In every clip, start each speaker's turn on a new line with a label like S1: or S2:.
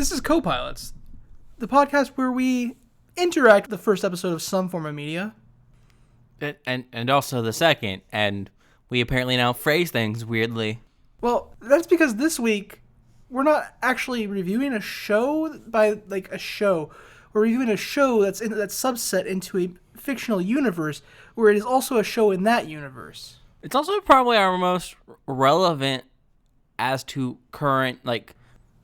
S1: This is Copilots, the podcast where we interact with the first episode of some form of media.
S2: And also the second, and we apparently now phrase things weirdly.
S1: Well, that's because this week we're not actually reviewing a show by like a show. We're reviewing a show that's subset into a fictional universe where it is also a show in that universe.
S2: It's also probably our most relevant as to current,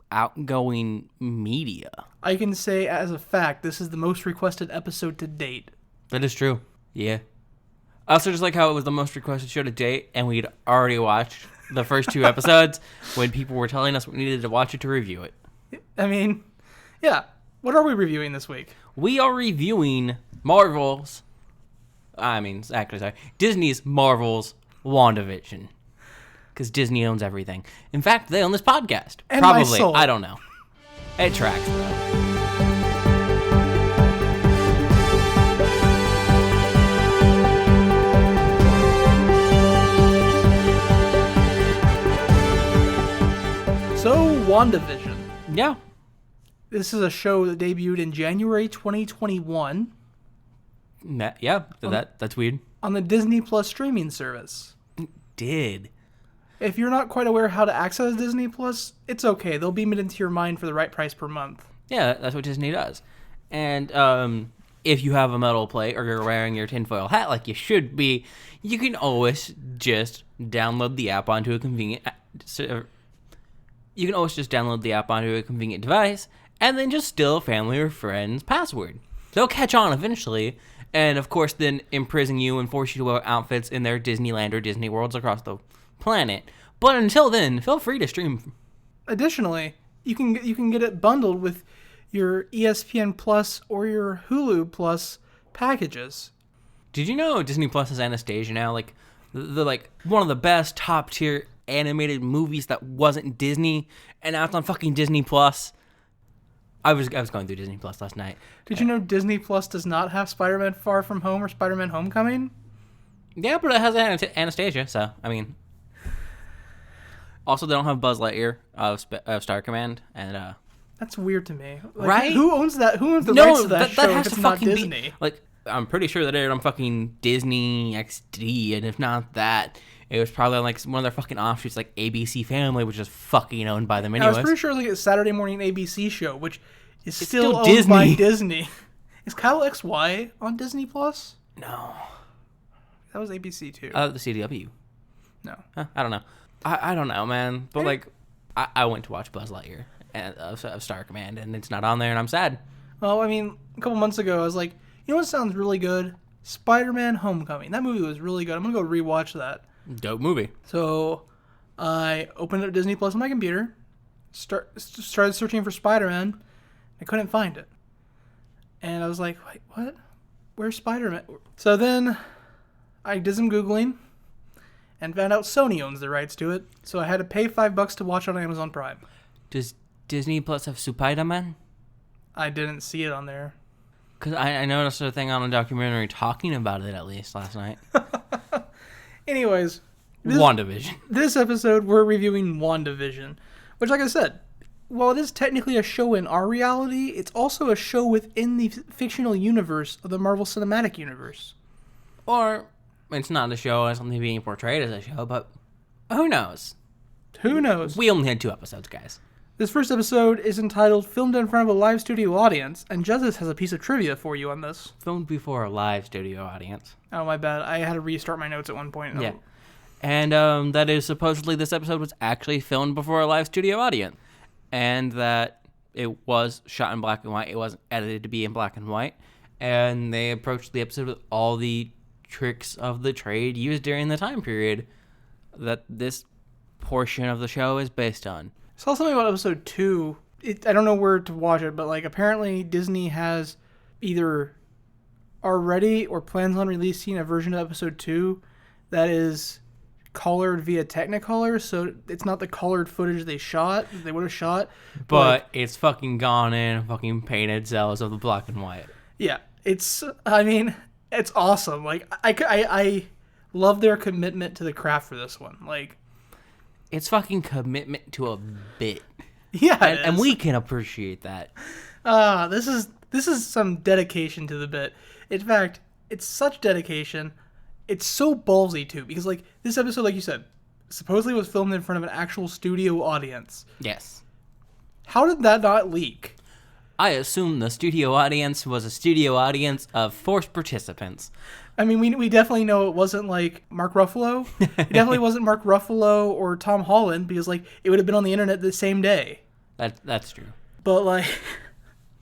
S2: outgoing media.
S1: I can say as a fact, this is the most requested episode to date.
S2: That is true. Yeah. I also just like how it was the most requested show to date, and we'd already watched the first 2 episodes when people were telling us we needed to watch it to review it.
S1: I mean, yeah. What are we reviewing this week?
S2: We are reviewing Disney's Marvel's WandaVision. Because Disney owns everything. In fact, they own this podcast.
S1: And
S2: probably.
S1: my soul.
S2: I don't know. It tracks, though.
S1: So, WandaVision.
S2: Yeah.
S1: This is a show that debuted in January 2021.
S2: Yeah, that's weird.
S1: On the Disney Plus streaming service.
S2: Did.
S1: If you're not quite aware how to access Disney Plus, it's okay. They'll beam it into your mind for the right price per month.
S2: Yeah, that's what Disney does. And if you have a metal plate or you're wearing your tinfoil hat like you should be, you can always just download the app onto a convenient device and then just steal a family or friend's password. They'll catch on eventually, and of course then imprison you and force you to wear outfits in their Disneyland or Disney worlds across the planet. But until then, feel free to stream.
S1: Additionally, you can get it bundled with your ESPN Plus or your Hulu Plus packages.
S2: Did you know Disney Plus has Anastasia now? The one of the best top tier animated movies that wasn't Disney, and now it's on fucking Disney Plus. I was going through Disney Plus last night.
S1: Did you know Disney Plus does not have Spider-Man Far From Home or Spider-Man Homecoming?
S2: Yeah, but it has Anastasia, so, I mean. Also, they don't have Buzz Lightyear of Star Command, and,
S1: That's weird to me.
S2: Right?
S1: Who owns that? Who owns the rights to that show
S2: has
S1: if it's
S2: to
S1: not
S2: fucking
S1: Disney?
S2: I'm pretty sure that it aired on fucking Disney XD, and if not that, it was probably on, one of their fucking offshoots, like ABC Family, which is fucking owned by them anyways.
S1: I was pretty sure it was a Saturday morning ABC show, which is
S2: It's
S1: still owned
S2: Disney.
S1: by Disney. Is Kyle XY on Disney Plus?
S2: No.
S1: That was ABC too.
S2: The CW.
S1: No.
S2: I don't know. I don't know, man. But, I went to watch Buzz Lightyear of Star Command, and it's not on there, and I'm sad.
S1: Well, I mean, a couple months ago, I was like, you know what sounds really good? Spider-Man Homecoming. That movie was really good. I'm going to go rewatch that.
S2: Dope movie.
S1: So I opened up Disney Plus on my computer, started searching for Spider-Man. I couldn't find it. And I was like, wait, what? Where's Spider-Man? So then I did some Googling and found out Sony owns the rights to it. So I had to pay $5 to watch it on Amazon Prime.
S2: Does Disney Plus have Spider-Man?
S1: I didn't see it on there.
S2: Because I noticed a thing on a documentary talking about it, at least, last night.
S1: Anyways.
S2: WandaVision.
S1: This episode, we're reviewing WandaVision. Which, like I said, while it is technically a show in our reality, it's also a show within the fictional universe of the Marvel Cinematic Universe.
S2: Or, it's not a show, it's something being portrayed as a show, but who knows?
S1: Who knows?
S2: We only had 2 episodes, guys.
S1: This first episode is entitled Filmed in Front of a Live Studio Audience, and Justice has a piece of trivia for you on this.
S2: Filmed before a live studio audience.
S1: Oh, my bad. I had to restart my notes at one point.
S2: Yeah. And that is supposedly this episode was actually filmed before a live studio audience. And that it was shot in black and white. It wasn't edited to be in black and white. And they approached the episode with all the tricks of the trade used during the time period that this portion of the show is based on.
S1: I saw something about episode 2. I don't know where to watch it, but apparently Disney has either already or plans on releasing a version of episode 2 that is colored via Technicolor, so it's not the colored footage they would have shot.
S2: But it's fucking gone in fucking painted cells of the black and white.
S1: Yeah, it's awesome. I love their commitment to the craft for this one.
S2: It's fucking commitment to a bit.
S1: Yeah,
S2: and we can appreciate that.
S1: This is some dedication to the bit. In fact, it's such dedication. It's so ballsy too, because like this episode, like you said, supposedly was filmed in front of an actual studio audience.
S2: Yes.
S1: How did that not leak?
S2: I assume the studio audience was a studio audience of forced participants.
S1: I mean, we definitely know it wasn't like Mark Ruffalo. It definitely wasn't Mark Ruffalo or Tom Holland, because like it would have been on the internet the same day.
S2: That's true.
S1: But like,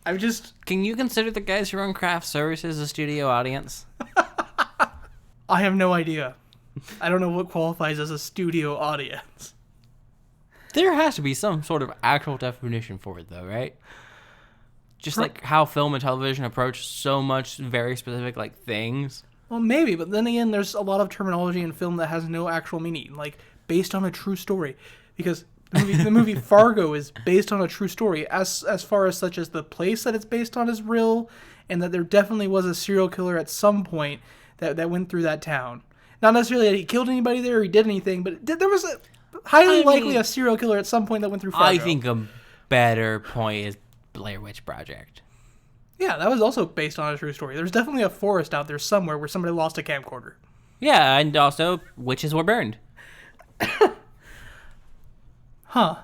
S1: I'm just...
S2: Can you consider the guys who run craft services a studio audience?
S1: I have no idea. I don't know what qualifies as a studio audience.
S2: There has to be some sort of actual definition for it, though, right? Just like how film and television approach so much very specific like things.
S1: Well, maybe, but then again, there's a lot of terminology in film that has no actual meaning, like based on a true story, because the movie Fargo is based on a true story, as far as such as the place that it's based on is real, and that there definitely was a serial killer at some point that went through that town. Not necessarily that he killed anybody there or he did anything, but there was a highly likely a serial killer at some point that went through Fargo.
S2: I think a better point is Blair Witch Project.
S1: Yeah, that was also based on a true story. There's definitely a forest out there somewhere where somebody lost a camcorder.
S2: Yeah, and also witches were burned.
S1: Huh.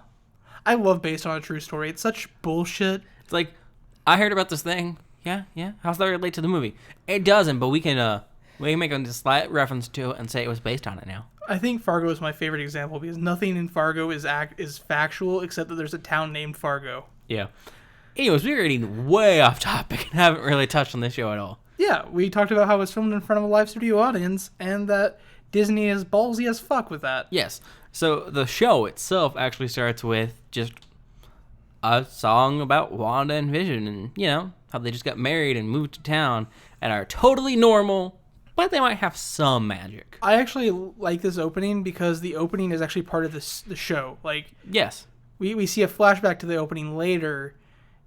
S1: I love based on a true story. It's such bullshit.
S2: It's like, I heard about this thing. Yeah. How's that relate to the movie? It doesn't, but we can make a slight reference to it and say it was based on it now.
S1: I think Fargo is my favorite example because nothing in Fargo is factual except that there's a town named Fargo.
S2: Yeah. Anyways, we're getting way off topic and haven't really touched on this show at all.
S1: Yeah, we talked about how it was filmed in front of a live studio audience and that Disney is ballsy as fuck with that.
S2: Yes. So the show itself actually starts with just a song about Wanda and Vision and, you know, how they just got married and moved to town and are totally normal, but they might have some magic.
S1: I actually like this opening because the opening is actually part of the show. Like,
S2: yes.
S1: We see a flashback to the opening later,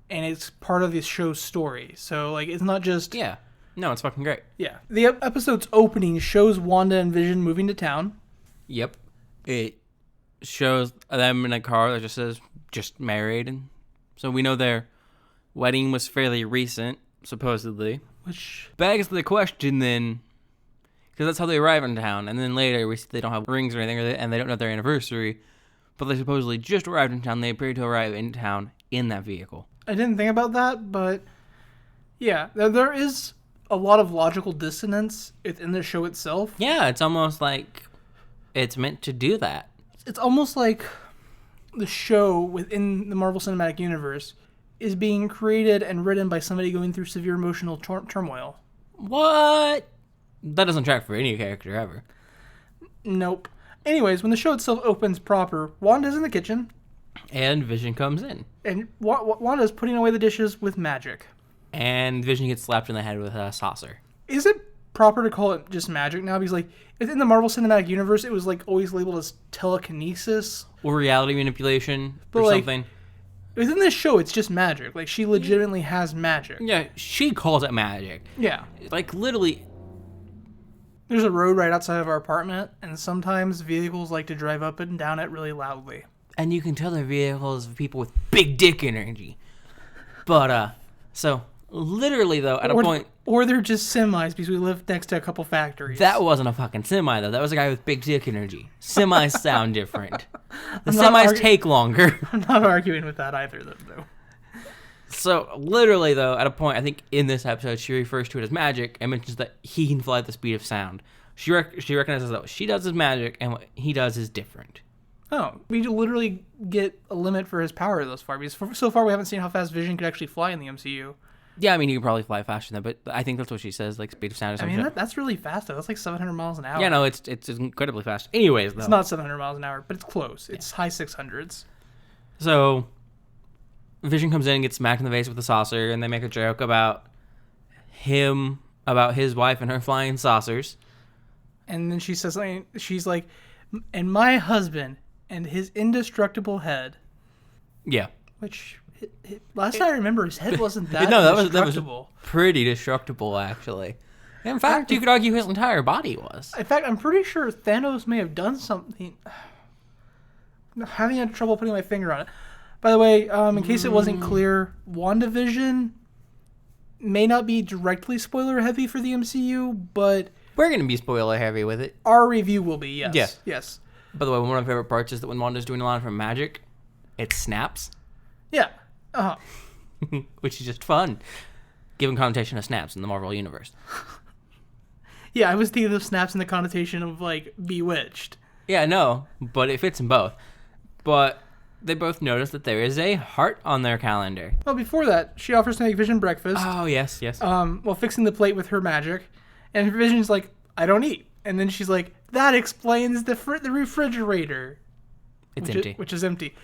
S1: and it's part of the show's story. So, like, it's not just...
S2: Yeah. No, it's fucking great.
S1: Yeah. The episode's opening shows Wanda and Vision moving to town.
S2: Yep. It shows them in a car that just says, just married. And so we know their wedding was fairly recent, supposedly.
S1: Which
S2: begs the question then, because that's how they arrive in town. And then later we see they don't have rings or anything, and they don't know their anniversary. But they supposedly just arrived in town. They appear to arrive in town in that vehicle.
S1: I didn't think about that, but yeah, there is a lot of logical dissonance in the show itself.
S2: Yeah, it's almost like it's meant to do that.
S1: It's almost like the show within the Marvel Cinematic Universe is being created and written by somebody going through severe emotional turmoil.
S2: What? That doesn't track for any character ever.
S1: Nope. Anyways, when the show itself opens proper, Wanda's in the kitchen.
S2: And Vision comes in.
S1: And Wanda's putting away the dishes with magic.
S2: And Vision gets slapped in the head with a saucer.
S1: Is it proper to call it just magic now? Because, like, in the Marvel Cinematic Universe, it was, like, always labeled as telekinesis.
S2: Or reality manipulation
S1: but,
S2: or
S1: like,
S2: something.
S1: Within this show, it's just magic. Like, she legitimately has magic.
S2: Yeah, she calls it magic.
S1: Yeah.
S2: Like, literally...
S1: There's a road right outside of our apartment, and sometimes vehicles like to drive up and down it really loudly.
S2: And you can tell they're vehicles of people with big dick energy. But, so, literally, though, at a point...
S1: Or they're just semis, because we live next to a couple factories.
S2: That wasn't a fucking semi, though. That was a guy with big dick energy. Semis sound different. The semis take longer.
S1: I'm not arguing with that either, though.
S2: So, literally, though, at a point, I think in this episode, she refers to it as magic and mentions that he can fly at the speed of sound. She recognizes that what she does is magic, and what he does is different.
S1: Oh, we literally get a limit for his power thus far, because so far we haven't seen how fast Vision could actually fly in the MCU.
S2: Yeah, I mean, he could probably fly faster than that, but I think that's what she says, like speed of sound or something.
S1: I mean, that's really fast, though. That's like 700 miles an hour.
S2: Yeah, no, it's incredibly fast. Anyways, though.
S1: It's not 700 miles an hour, but it's close. It's high 600s.
S2: So... Vision comes in and gets smacked in the face with a saucer, and they make a joke about his wife and her flying saucers.
S1: And then she says something, she's like, and my husband and his indestructible head.
S2: Yeah.
S1: Which, last I remember, his head wasn't that
S2: that was pretty destructible, actually. In fact, you could argue his entire body was.
S1: In fact, I'm pretty sure Thanos may have done something. I'm having trouble putting my finger on it. By the way, in case it wasn't clear, WandaVision may not be directly spoiler heavy for the MCU, but
S2: We're going to be spoiler heavy with it.
S1: our review will be, yes.
S2: Yeah.
S1: Yes.
S2: By the way, one of my favorite parts is that when Wanda's doing a lot of her magic, it snaps,
S1: Yeah. Uh-huh.
S2: which is just fun, given connotation of snaps in the Marvel Universe.
S1: Yeah, I was thinking of snaps in the connotation of, like, Bewitched.
S2: Yeah, no, but it fits in both. But they both notice that there is a heart on their calendar.
S1: Well, before that, she offers to make Vision breakfast.
S2: Oh, yes.
S1: While fixing the plate with her magic. And Vision's like, I don't eat. And then she's like, that explains the refrigerator.
S2: It's empty.
S1: Which is empty.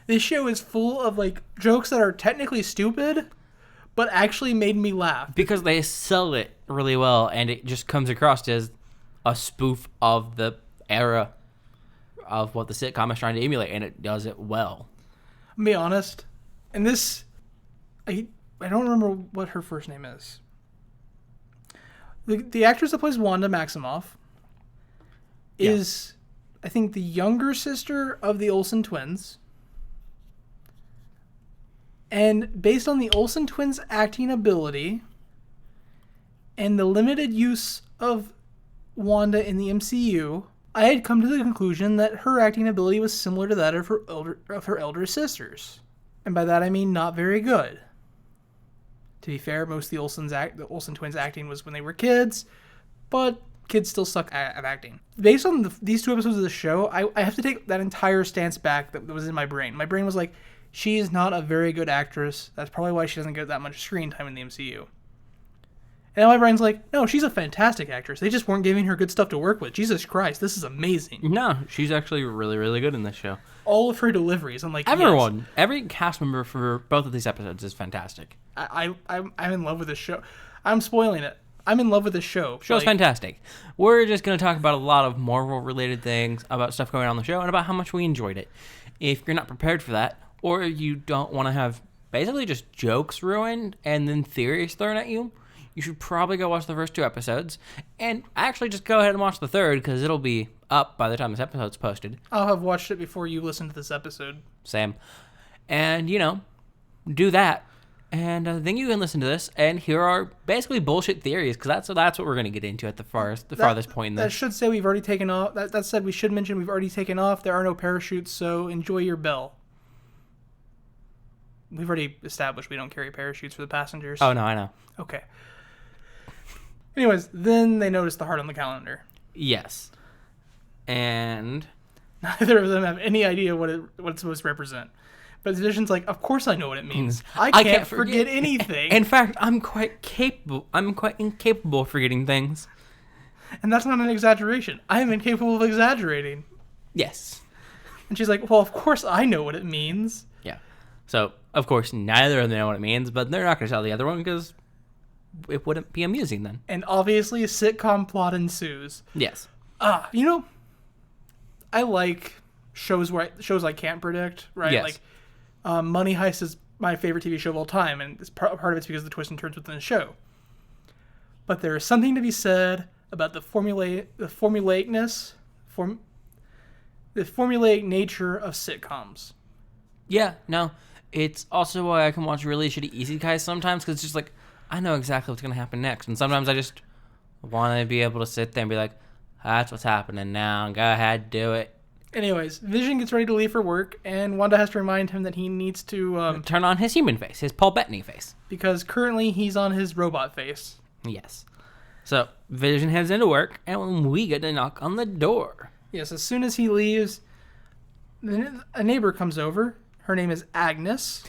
S1: This show is full of, like, jokes that are technically stupid, but actually made me laugh.
S2: Because they sell it really well, and it just comes across as a spoof of the era of what the sitcom is trying to emulate, and it does it well.
S1: I'll be honest. And this, I don't remember what her first name is. The actress that plays Wanda Maximoff is, I think, the younger sister of the Olsen twins. And based on the Olsen twins' acting ability and the limited use of Wanda in the MCU, I had come to the conclusion that her acting ability was similar to that of her elder sisters. And by that I mean not very good. To be fair, most of the Olsen twins' acting was when they were kids, but kids still suck at acting. Based on these two episodes of the show, I have to take that entire stance back that was in my brain. My brain was like, she is not a very good actress. That's probably why she doesn't get that much screen time in the MCU. And now my brain's like, no, she's a fantastic actress. They just weren't giving her good stuff to work with. Jesus Christ, this is amazing.
S2: No, she's actually really, really good in this show.
S1: All of her deliveries, I'm like,
S2: Everyone,
S1: yes.
S2: every cast member for both of these episodes is fantastic.
S1: I'm in love with this show. I'm spoiling it. I'm in love with this show.
S2: Show's fantastic. We're just going to talk about a lot of Marvel-related things, about stuff going on the show, and about how much we enjoyed it. If you're not prepared for that, or you don't want to have basically just jokes ruined and then theories thrown at you, you should probably go watch the first two episodes. And actually just go ahead and watch the third, because it'll be up by the time this episode's posted.
S1: I'll have watched it before you listen to this episode.
S2: Same. And, do that. And then you can listen to this and hear our basically bullshit theories, because that's what we're going to get into at the farthest point in this.
S1: That should say we've already taken off. That said, we should mention we've already taken off. There are no parachutes, so enjoy your bell. We've already established we don't carry parachutes for the passengers.
S2: Oh, no, I know.
S1: Okay. Anyways, then they notice the heart on the calendar.
S2: Yes. And
S1: neither of them have any idea what it's supposed to represent. But Vision's like, of course I know what it means. I can't forget anything.
S2: In fact, I'm quite incapable of forgetting things.
S1: And that's not an exaggeration. I am incapable of exaggerating.
S2: Yes.
S1: And she's like, well, of course I know what it means.
S2: Yeah. So, of course, neither of them know what it means, but they're not going to tell the other one because it wouldn't be amusing then.
S1: And obviously a sitcom plot ensues.
S2: Yes.
S1: I like shows I can't predict, right?
S2: Yes.
S1: Like, Money Heist is my favorite TV show of all time, and part of it's because of the twists and turns within the show. But there is something to be said about the formulaic nature of sitcoms.
S2: Yeah, no. It's also why I can watch really shitty isekais sometimes, because it's just like, I know exactly what's going to happen next. And sometimes I just want to be able to sit there and be like, that's what's happening now. Go ahead, do it.
S1: Anyways, Vision gets ready to leave for work, and Wanda has to remind him that he needs to
S2: turn on his human face, his Paul Bettany face.
S1: Because currently he's on his robot face.
S2: Yes. So, Vision heads into work, and we get to knock on the door.
S1: Yes, as soon as he leaves, a neighbor comes over. Her name is Agnes.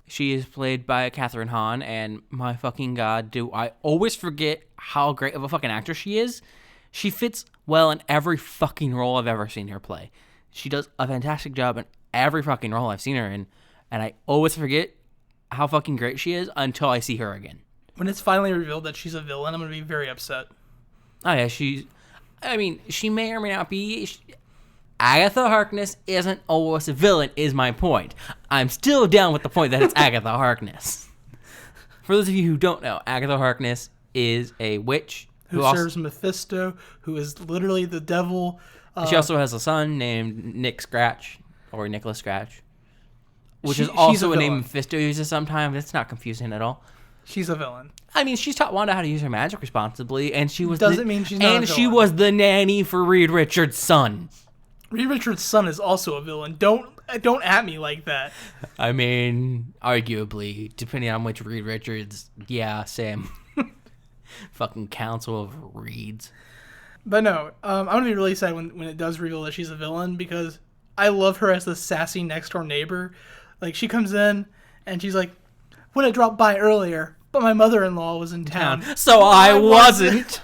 S2: She is played by Catherine Hahn, and my fucking god, do I always forget how great of a fucking actress she is. She fits well in every fucking role I've ever seen her play. She does a fantastic job in every fucking role I've seen her in, and I always forget how fucking great she is until I see her again.
S1: When it's finally revealed that she's a villain, I'm going to be very upset.
S2: Oh yeah, she may or may not be. Agatha Harkness isn't always a villain, is my point. I'm still down with the point that it's Agatha Harkness. For those of you who don't know, Agatha Harkness is a witch
S1: who serves Mephisto, who is literally the devil.
S2: She also has a son named Nick Scratch, or Nicholas Scratch. which is
S1: she's
S2: also
S1: a
S2: a name
S1: villain.
S2: Mephisto uses sometimes. It's not confusing at all.
S1: She's a villain.
S2: I mean, she's taught Wanda how to use her magic responsibly, and she was
S1: Doesn't mean she's not a
S2: and she
S1: villain.
S2: was the nanny for Reed Richards' son.
S1: Reed Richards' son is also a villain. Don't at me like that.
S2: I mean, arguably, depending on which Reed Richards, yeah, same. Fucking council of Reeds.
S1: But no, I'm gonna be really sad when it does reveal that she's a villain, because I love her as the sassy next door neighbor. Like, she comes in and she's like, "Would have dropped by earlier, but my mother-in-law was in town,
S2: So I wasn't."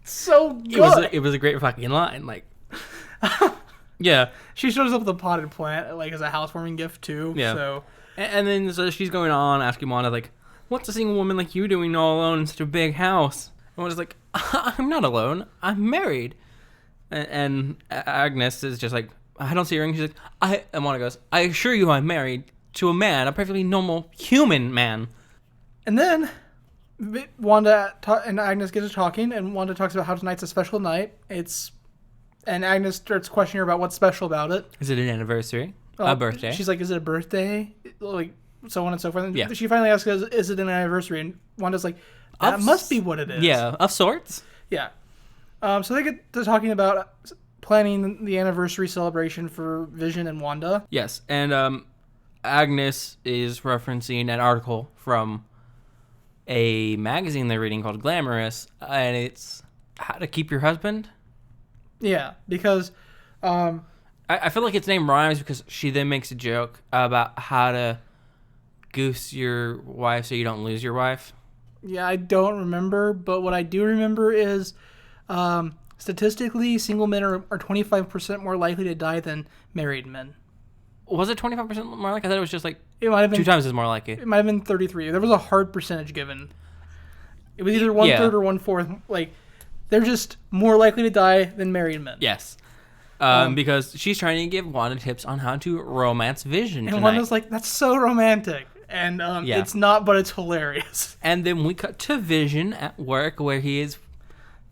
S1: So good.
S2: It was a great fucking line. Like, yeah.
S1: She shows up with a potted plant, like, as a housewarming gift too.
S2: Yeah.
S1: So
S2: And then so she's going on asking Wanda, like, what's a single woman like you doing all alone in such a big house? And Wanda's like, I'm not alone. I'm married. And Agnes is just like, I don't see a ring. She's like, and Wanda goes, I assure you I'm married to a man, a perfectly normal human man.
S1: And then Wanda and Agnes get to talking, and Wanda talks about how tonight's a special night. And Agnes starts questioning her about what's special about it.
S2: Is it an anniversary? A birthday?
S1: She's like, is it a birthday? Like, so on and so forth. And
S2: Yeah.
S1: she finally asks, is it an anniversary? And Wanda's like, that must be what it is.
S2: Yeah, of sorts.
S1: Yeah. So they get to talking about planning the anniversary celebration for Vision and Wanda.
S2: Yes, and Agnes is referencing an article from a magazine they're reading called Glamorous, and it's how to keep your husband.
S1: Yeah, because
S2: I feel like its name rhymes because she then makes a joke about how to goose your wife so you don't lose your wife.
S1: yeah, I don't remember, but what I do remember is statistically, single men are 25% more likely to die than married men.
S2: Was it 25% more likely? I thought it was just like
S1: It might have been
S2: 2 times as more likely.
S1: It might have been 33. There was a hard percentage given. It was either 1/3 or 1/4. Like, they're just more likely to die than married men.
S2: Yes. Because she's trying to give Wanda tips on how to romance Vision
S1: And
S2: tonight.
S1: Wanda's like, that's so romantic. And
S2: Yeah.
S1: it's not, but it's hilarious.
S2: And then we cut to Vision at work where he is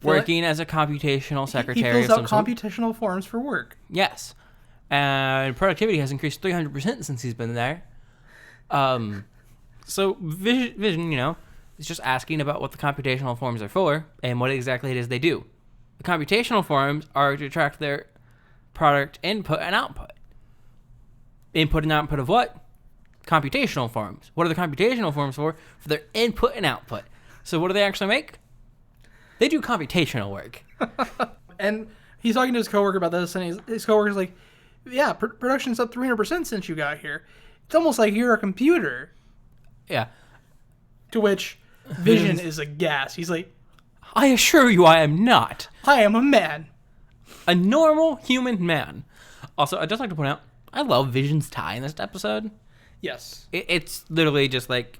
S2: working as a computational
S1: He
S2: secretary
S1: fills
S2: of
S1: out
S2: some sort.
S1: computational forms for work.
S2: Yes. And productivity has increased 300% since he's been there. So Vision, is just asking about what the computational forms are for and what exactly it is they do. The computational forms are to track their product input and output. Input and output of what? Computational forms. What are the computational forms for? For their input and output. So what do they actually make? They do computational work.
S1: And he's talking to his coworker about this, and his coworker's like, yeah, production's up 300% since you got here. It's almost like you're a computer.
S2: Yeah.
S1: To which Vision is aghast. He's like,
S2: I assure you I am not.
S1: I am a man.
S2: A normal human man. Also, I'd just like to point out, I love Vision's tie in this episode.
S1: Yes.
S2: It's literally just like,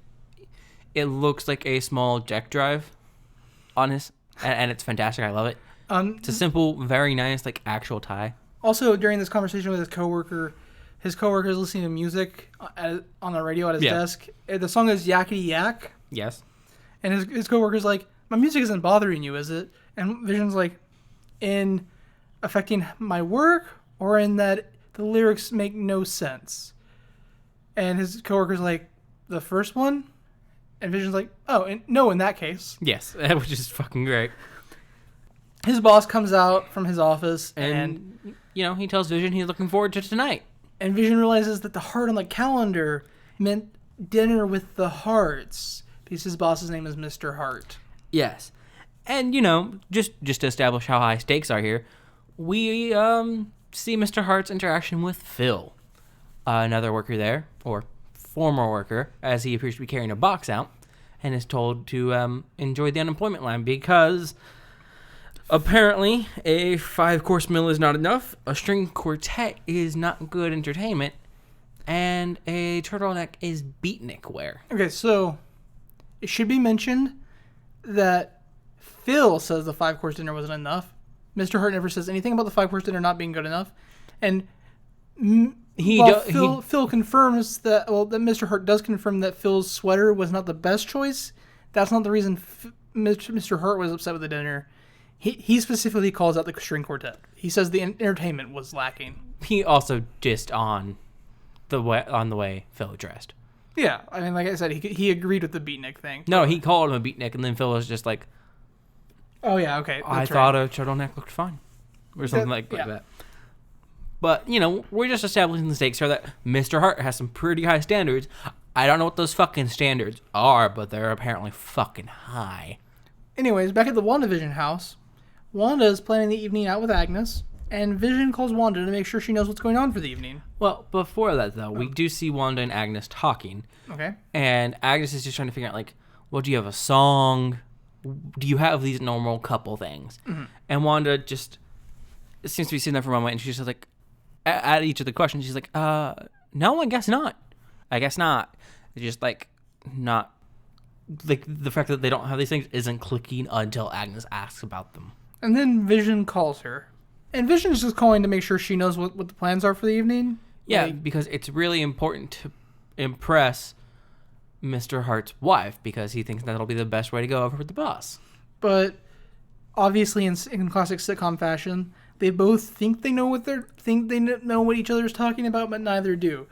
S2: it looks like a small deck drive on his, and it's fantastic. I love it. It's a simple, very nice, like, actual tie.
S1: Also, during this conversation with his coworker is listening to music on the radio at his desk. The song is Yakety Yak.
S2: Yes.
S1: And his coworker's like, my music isn't bothering you, is it? And Vision's like, in affecting my work, or in that the lyrics make no sense? And his coworker's like, the first one? And Vision's like, oh, no, in that case.
S2: Yes, which is fucking great.
S1: His boss comes out from his office,
S2: And he tells Vision he's looking forward to tonight.
S1: and Vision realizes that the heart on the calendar meant dinner with the Hearts, because his boss's name is Mr. Hart.
S2: Yes. And, just to establish how high stakes are here, we see Mr. Hart's interaction with Phil, another worker there, or former worker, as he appears to be carrying a box out, and is told to enjoy the unemployment line because apparently a 5-course meal is not enough, a string quartet is not good entertainment, and a turtleneck is beatnik wear.
S1: Okay, so it should be mentioned that Phil says the 5-course dinner wasn't enough. Mr. Hart never says anything about the 5-course dinner not being good enough. And Phil confirms that Mr. Hart does confirm that Phil's sweater was not the best choice. That's not the reason Mr. Hart was upset with the dinner. He specifically calls out the string quartet. He says the entertainment was lacking.
S2: He also dissed on the way Phil dressed.
S1: Yeah, I mean, like I said, he agreed with the beatnik thing.
S2: No, he called him a beatnik, and then Phil was just like,
S1: oh, yeah, okay.
S2: I thought a turtleneck looked fine. Or something like that. But, we're just establishing the stakes here that Mr. Hart has some pretty high standards. I don't know what those fucking standards are, but they're apparently fucking high.
S1: Anyways, back at the WandaVision house, Wanda is planning the evening out with Agnes, and Vision calls Wanda to make sure she knows what's going on for the evening.
S2: Well, before that, though, we do see Wanda and Agnes talking.
S1: Okay.
S2: And Agnes is just trying to figure out, like, well, do you have a song? Do you have these normal couple things? Mm-hmm. And Wanda just seems to be sitting there for a moment, and she's just like, at each of the questions, she's like, no, I guess not. I guess not. It's just, like, not, like, the fact that they don't have these things isn't clicking until Agnes asks about them.
S1: And then Vision calls her. And Vision's just calling to make sure she knows what the plans are for the evening.
S2: Yeah, because it's really important to impress Mr. Hart's wife, because he thinks that'll be the best way to go over with the boss.
S1: But obviously, in classic sitcom fashion, they both think they know what each other's talking about, but neither do.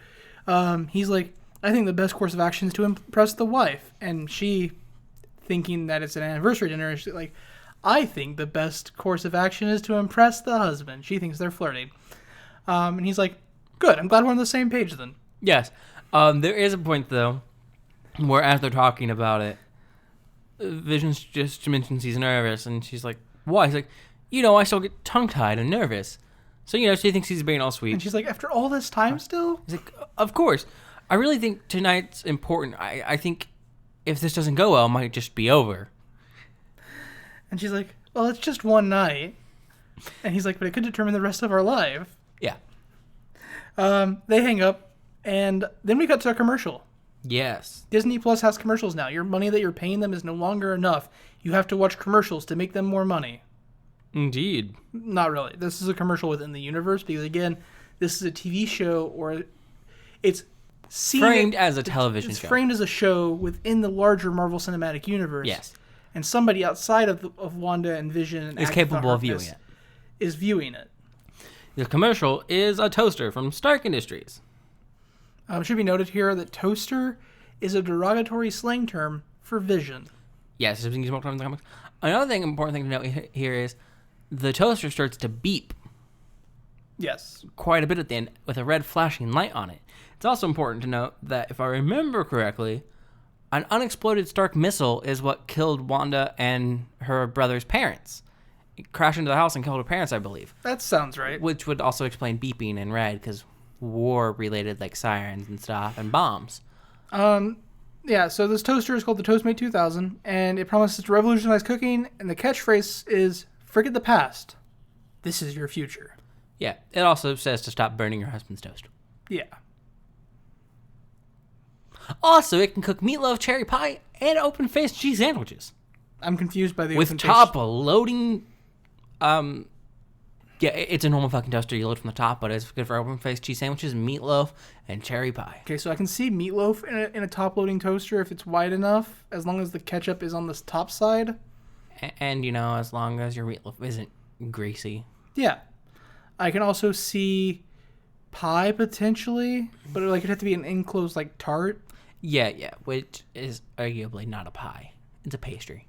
S1: He's like, I think the best course of action is to impress the wife, and she, thinking that it's an anniversary dinner, is like, I think the best course of action is to impress the husband. She thinks they're flirting. And he's like, good, I'm glad we're on the same page then. Yes.
S2: There is a point, though, where as they're talking about it, Vision just mentions he's nervous, and she's like, why? He's like, I still get tongue-tied and nervous. So, she thinks he's being all sweet.
S1: And she's like, after all this time still?
S2: He's like, of course. I really think tonight's important. I think if this doesn't go well, it might just be over.
S1: And she's like, well, it's just one night. And he's like, but it could determine the rest of our life.
S2: Yeah.
S1: They hang up, and then we cut to a commercial.
S2: Yes.
S1: Disney Plus has commercials now. Your money that you're paying them is no longer enough. You have to watch commercials to make them more money.
S2: Indeed.
S1: Not really. This is a commercial within the universe, because, again, this is a TV show, or it's
S2: framed as a television show.
S1: It's framed as a show within the larger Marvel Cinematic Universe.
S2: Yes.
S1: And somebody outside of Wanda and Vision and
S2: is capable of viewing it.
S1: Is viewing it.
S2: The commercial is a toaster from Stark Industries.
S1: It should be noted here that toaster is a derogatory slang term for Vision.
S2: Yes, it's been used multiple times in the comics. Another important thing to note here is the toaster starts to beep.
S1: Yes.
S2: Quite a bit at the end with a red flashing light on it. It's also important to note that, if I remember correctly, an unexploded Stark missile is what killed Wanda and her brother's parents. It crashed into the house and killed her parents, I believe.
S1: That sounds right.
S2: Which would also explain beeping in red, because war-related, like sirens and stuff, and bombs.
S1: Yeah, so this toaster is called the Toastmate 2000, and it promises to revolutionize cooking, and the catchphrase is, forget the past. This is your future.
S2: Yeah, it also says to stop burning your husband's toast.
S1: Yeah.
S2: Also, it can cook meatloaf, cherry pie, and open-faced cheese sandwiches.
S1: I'm confused by the
S2: with top loading. Yeah, it's a normal fucking toaster. You load from the top, but it's good for open-faced cheese sandwiches, meatloaf, and cherry pie.
S1: Okay, so I can see meatloaf in a top-loading toaster if it's wide enough, as long as the ketchup is on this top side.
S2: And as long as your meatloaf isn't greasy.
S1: Yeah. I can also see pie, potentially, but it'd have to be an enclosed, tart.
S2: Yeah, which is arguably not a pie. It's a pastry.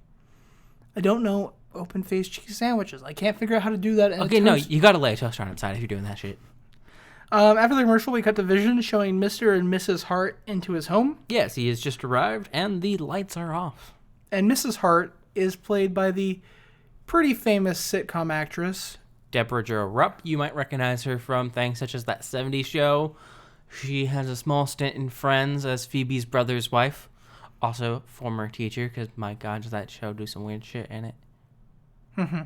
S1: I don't know open-faced cheese sandwiches. I can't figure out how to do that.
S2: Okay, no, you gotta lay a toaster on its side if you're doing that shit.
S1: After the commercial, we cut to Vision showing Mr. and Mrs. Hart into his home.
S2: Yes, he has just arrived, and the lights are off.
S1: And Mrs. Hart is played by the pretty famous sitcom actress
S2: Deborah Jo Rupp. You might recognize her from things such as That 70s Show. She has a small stint in Friends as Phoebe's brother's wife. Also, former teacher, because, my God, does that show do some weird shit in it.
S1: Mm-hmm.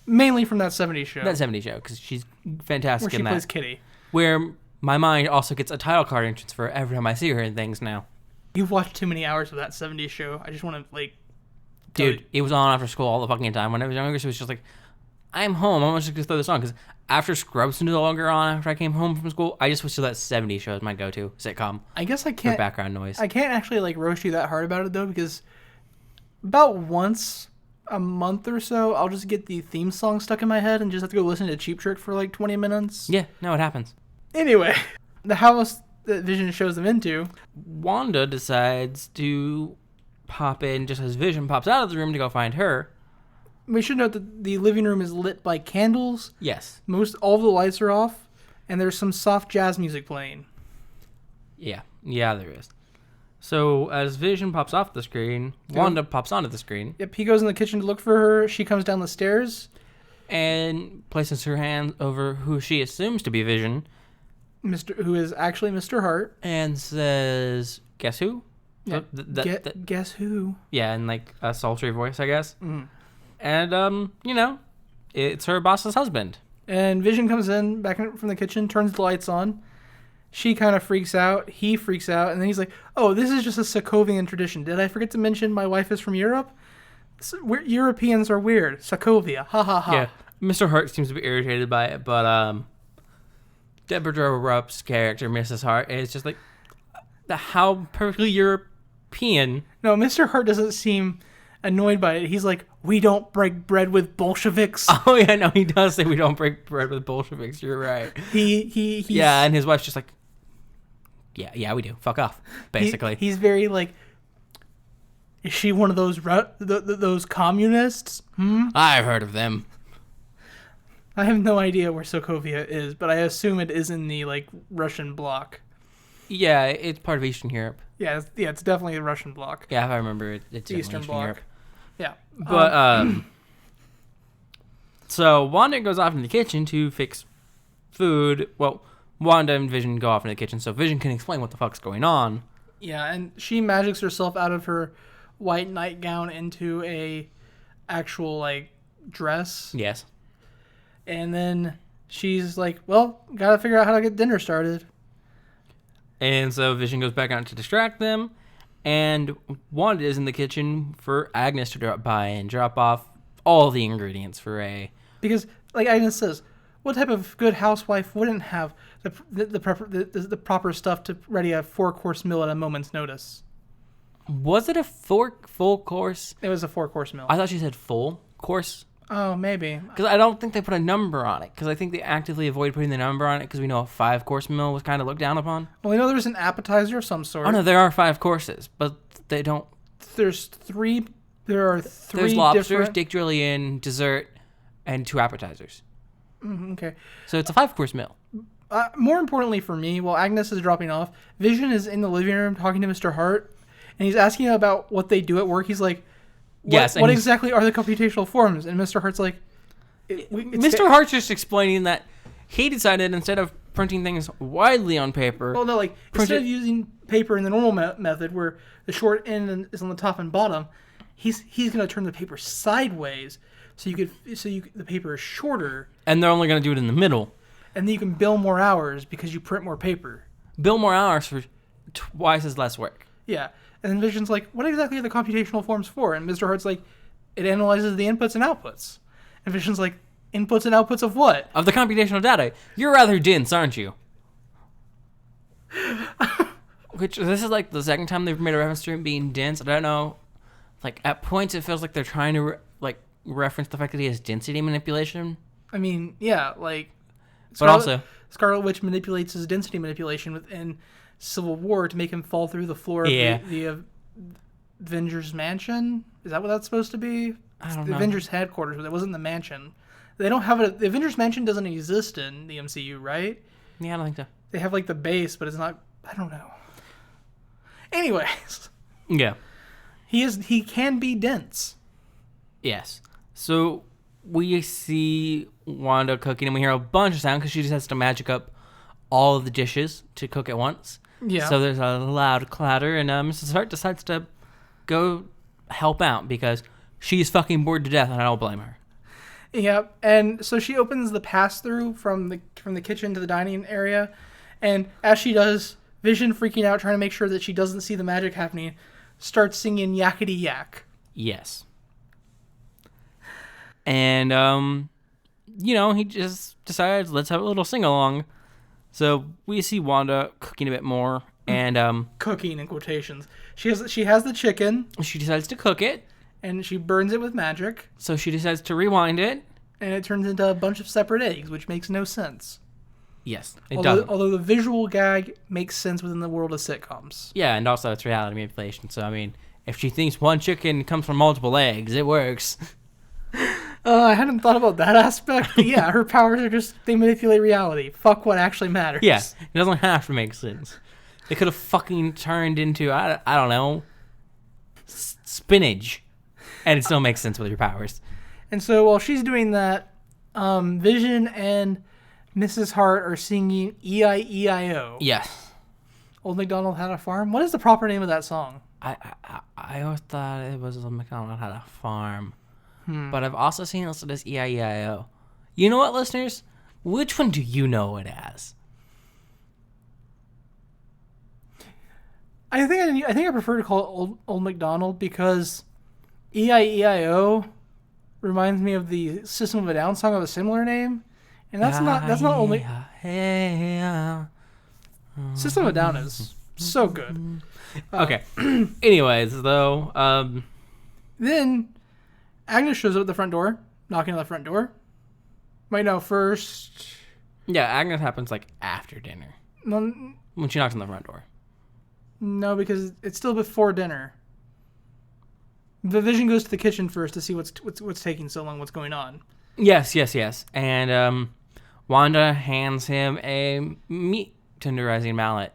S1: Mainly from That 70s Show.
S2: That 70s Show, because she's fantastic in that.
S1: Where she plays Kitty.
S2: Where my mind also gets a title card entrance for every time I see her in things now.
S1: You've watched too many hours of That 70s Show. I just want to,
S2: Dude, it was on after school all the fucking time. When I was younger, so it was just like, I'm home. I'm just going to throw this on. Because after Scrubs no longer on after I came home from school, I just switched to That 70s Show as my go-to sitcom.
S1: I guess I can't...
S2: For background noise.
S1: I can't actually, roast you that hard about it, though, because about once a month or so, I'll just get the theme song stuck in my head and just have to go listen to Cheap Trick for, 20 minutes.
S2: Yeah, no, it happens.
S1: Anyway, the house that Vision shows them into.
S2: Wanda decides to pop in just as Vision pops out of the room to go find her.
S1: We should note that the living room is lit by candles.
S2: Yes.
S1: All of the lights are off, and there's some soft jazz music playing.
S2: Yeah, there is. So as Vision pops off the screen, Wanda pops onto the screen.
S1: Yep, he goes in the kitchen to look for her. She comes down the stairs
S2: and places her hand over who she assumes to be Vision,
S1: who is actually Mr. Hart,
S2: and says, "Guess who?"
S1: Yeah, guess who?
S2: Yeah, in like a sultry voice, I guess.
S1: Mm.
S2: And it's her boss's husband.
S1: And Vision comes in back from the kitchen, turns the lights on. She kind of freaks out. He freaks out, and then he's like, "Oh, this is just a Sokovian tradition. Did I forget to mention my wife is from Europe? Europeans are weird. Sokovia. Ha ha ha."
S2: Yeah, Mr. Hart seems to be irritated by it, but Deborah Rupp's character, Mrs. Hart, is just like, how perfectly European.
S1: No, Mr. Hart doesn't seem annoyed by it. He's like, "We don't break bread with Bolsheviks."
S2: Oh yeah, no, he does say we don't break bread with Bolsheviks. You're right. Yeah, and his wife's just like, yeah, we do. Fuck off, basically.
S1: He's very like, is she one of those communists?
S2: I've heard of them.
S1: I have no idea where Sokovia is, but I assume it is in the like Russian bloc.
S2: Yeah, it's part of Eastern Europe.
S1: Yeah, it's definitely the Russian bloc.
S2: Yeah, if I remember, it's
S1: Eastern bloc. Europe. Yeah,
S2: but so Wanda goes off in the kitchen to fix food. Well, Wanda and Vision go off in the kitchen so Vision can explain what the fuck's going on.
S1: Yeah, and she magics herself out of her white nightgown into a actual like dress.
S2: Yes.
S1: And then she's like, "Well, gotta figure out how to get dinner started."
S2: And so Vision goes back out to distract them, and Wanda is in the kitchen for Agnes to drop by and drop off all the ingredients for a...
S1: Because, like Agnes says, what type of good housewife wouldn't have the proper stuff to ready a 4-course meal at a moment's notice?
S2: Was it a full course?
S1: It was a 4-course meal.
S2: I thought she said full course.
S1: Oh, maybe.
S2: Because I don't think they put a number on it. Because I think they actively avoid putting the number on it because we know a 5-course meal was kind of looked down upon.
S1: Well, we know there's an appetizer of some sort.
S2: Oh, no, there are 5 courses, but they don't...
S1: There are 3
S2: There's lobsters, Dick Julian, dessert, and 2 appetizers.
S1: Okay.
S2: So it's a 5-course meal.
S1: More importantly for me, while Agnes is dropping off, Vision is in the living room talking to Mr. Hart, and he's asking about what they do at work. He's like... What exactly are the computational forms? And Mr. Hart's like...
S2: Mr. Hart's just explaining that he decided instead of printing things widely on paper...
S1: Well, no, like, instead of using paper in the normal method where the short end is on the top and bottom, he's going to turn the paper sideways so the paper is shorter.
S2: And they're only going to do it in the middle.
S1: And then you can bill more hours because you print more paper.
S2: Bill more hours for twice as less work.
S1: Yeah. And then Vision's like, what exactly are the computational forms for? And Mr. Hart's like, it analyzes the inputs and outputs. And Vision's like, inputs and outputs of what?
S2: Of the computational data. You're rather dense, aren't you? Which, this is like the second time they've made a reference to it being dense. I don't know. Like, at points it feels like they're trying to, reference the fact that he has density manipulation.
S1: I mean, yeah, like... Scarlet Witch manipulates his density manipulation within Civil War to make him fall through the floor of the Avengers Mansion. Is that what that's supposed to be?
S2: I don't know.
S1: The Avengers headquarters, but it wasn't the mansion. They don't have it. The Avengers Mansion doesn't exist in the MCU, right?
S2: Yeah, I don't think so.
S1: They have like the base, but it's not. I don't know. Anyways.
S2: Yeah.
S1: He can be dense.
S2: Yes. So we see Wanda cooking, and we hear a bunch of sound because she just has to magic up all of the dishes to cook at once.
S1: Yeah.
S2: So there's a loud clatter, and Mrs. Hart decides to go help out because she's fucking bored to death, and I don't blame her.
S1: Yeah, and so she opens the pass-through from the kitchen to the dining area, and as she does, Vision, freaking out, trying to make sure that she doesn't see the magic happening, starts singing Yakety Yak.
S2: Yes. And, he just decides, let's have a little sing-along. So we see Wanda cooking a bit more, and...
S1: cooking in quotations. She has the chicken.
S2: She decides to cook it.
S1: And she burns it with magic.
S2: So she decides to rewind it.
S1: And it turns into a bunch of separate eggs, which makes no sense.
S2: Yes, it
S1: although,
S2: doesn't.
S1: although the visual gag makes sense within the world of sitcoms.
S2: Yeah, and also it's reality manipulation. So, I mean, if she thinks one chicken comes from multiple eggs, it works.
S1: I hadn't thought about that aspect, but yeah, her powers are just, they manipulate reality. Fuck what actually matters.
S2: Yeah, it doesn't have to make sense. They could have fucking turned into, I don't know, spinach. And it still makes sense with your powers.
S1: And so while she's doing that, Vision and Mrs. Hart are singing E-I-E-I-O.
S2: Yes.
S1: Old MacDonald Had a Farm? What is the proper name of that song?
S2: I always thought it was Old MacDonald Had a Farm. But I've also seen it listed as E-I-E-I-O. You know what, listeners? Which one do you know it as?
S1: I think I prefer to call it Old MacDonald because E-I-E-I-O reminds me of the System of a Down song of a similar name. And that's not only... System of a Down is so good.
S2: Okay. Anyways, though,
S1: Then Agnes shows up at the front door, knocking on the front door. Wait, no, first...
S2: yeah, Agnes happens, like, after dinner.
S1: No,
S2: When she knocks on the front door.
S1: no, because it's still before dinner. The Vision goes to the kitchen first to see what's taking so long, what's going on.
S2: Yes. And, Wanda hands him a meat tenderizing mallet.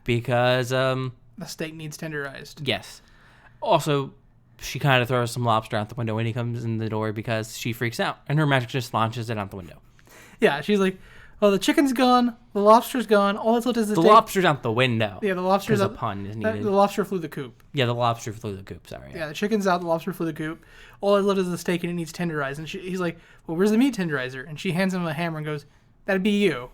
S2: Because,
S1: The steak needs tenderized.
S2: yes. Also, she kind of throws some lobster out the window when he comes in the door because she freaks out. And her magic just launches it out the window.
S1: Yeah, she's like, oh, the chicken's gone, the lobster's gone, all that's left is the steak.
S2: Lobster's out the window.
S1: Yeah, the lobster's
S2: Because
S1: out.
S2: a pun is needed.
S1: The lobster flew the coop.
S2: Yeah, the lobster flew the coop, sorry.
S1: Yeah, the chicken's out, the lobster flew the coop. All that's left is the steak and it needs tenderized. And he's like, well, where's the meat tenderizer? And she hands him a hammer and goes, that'd be you.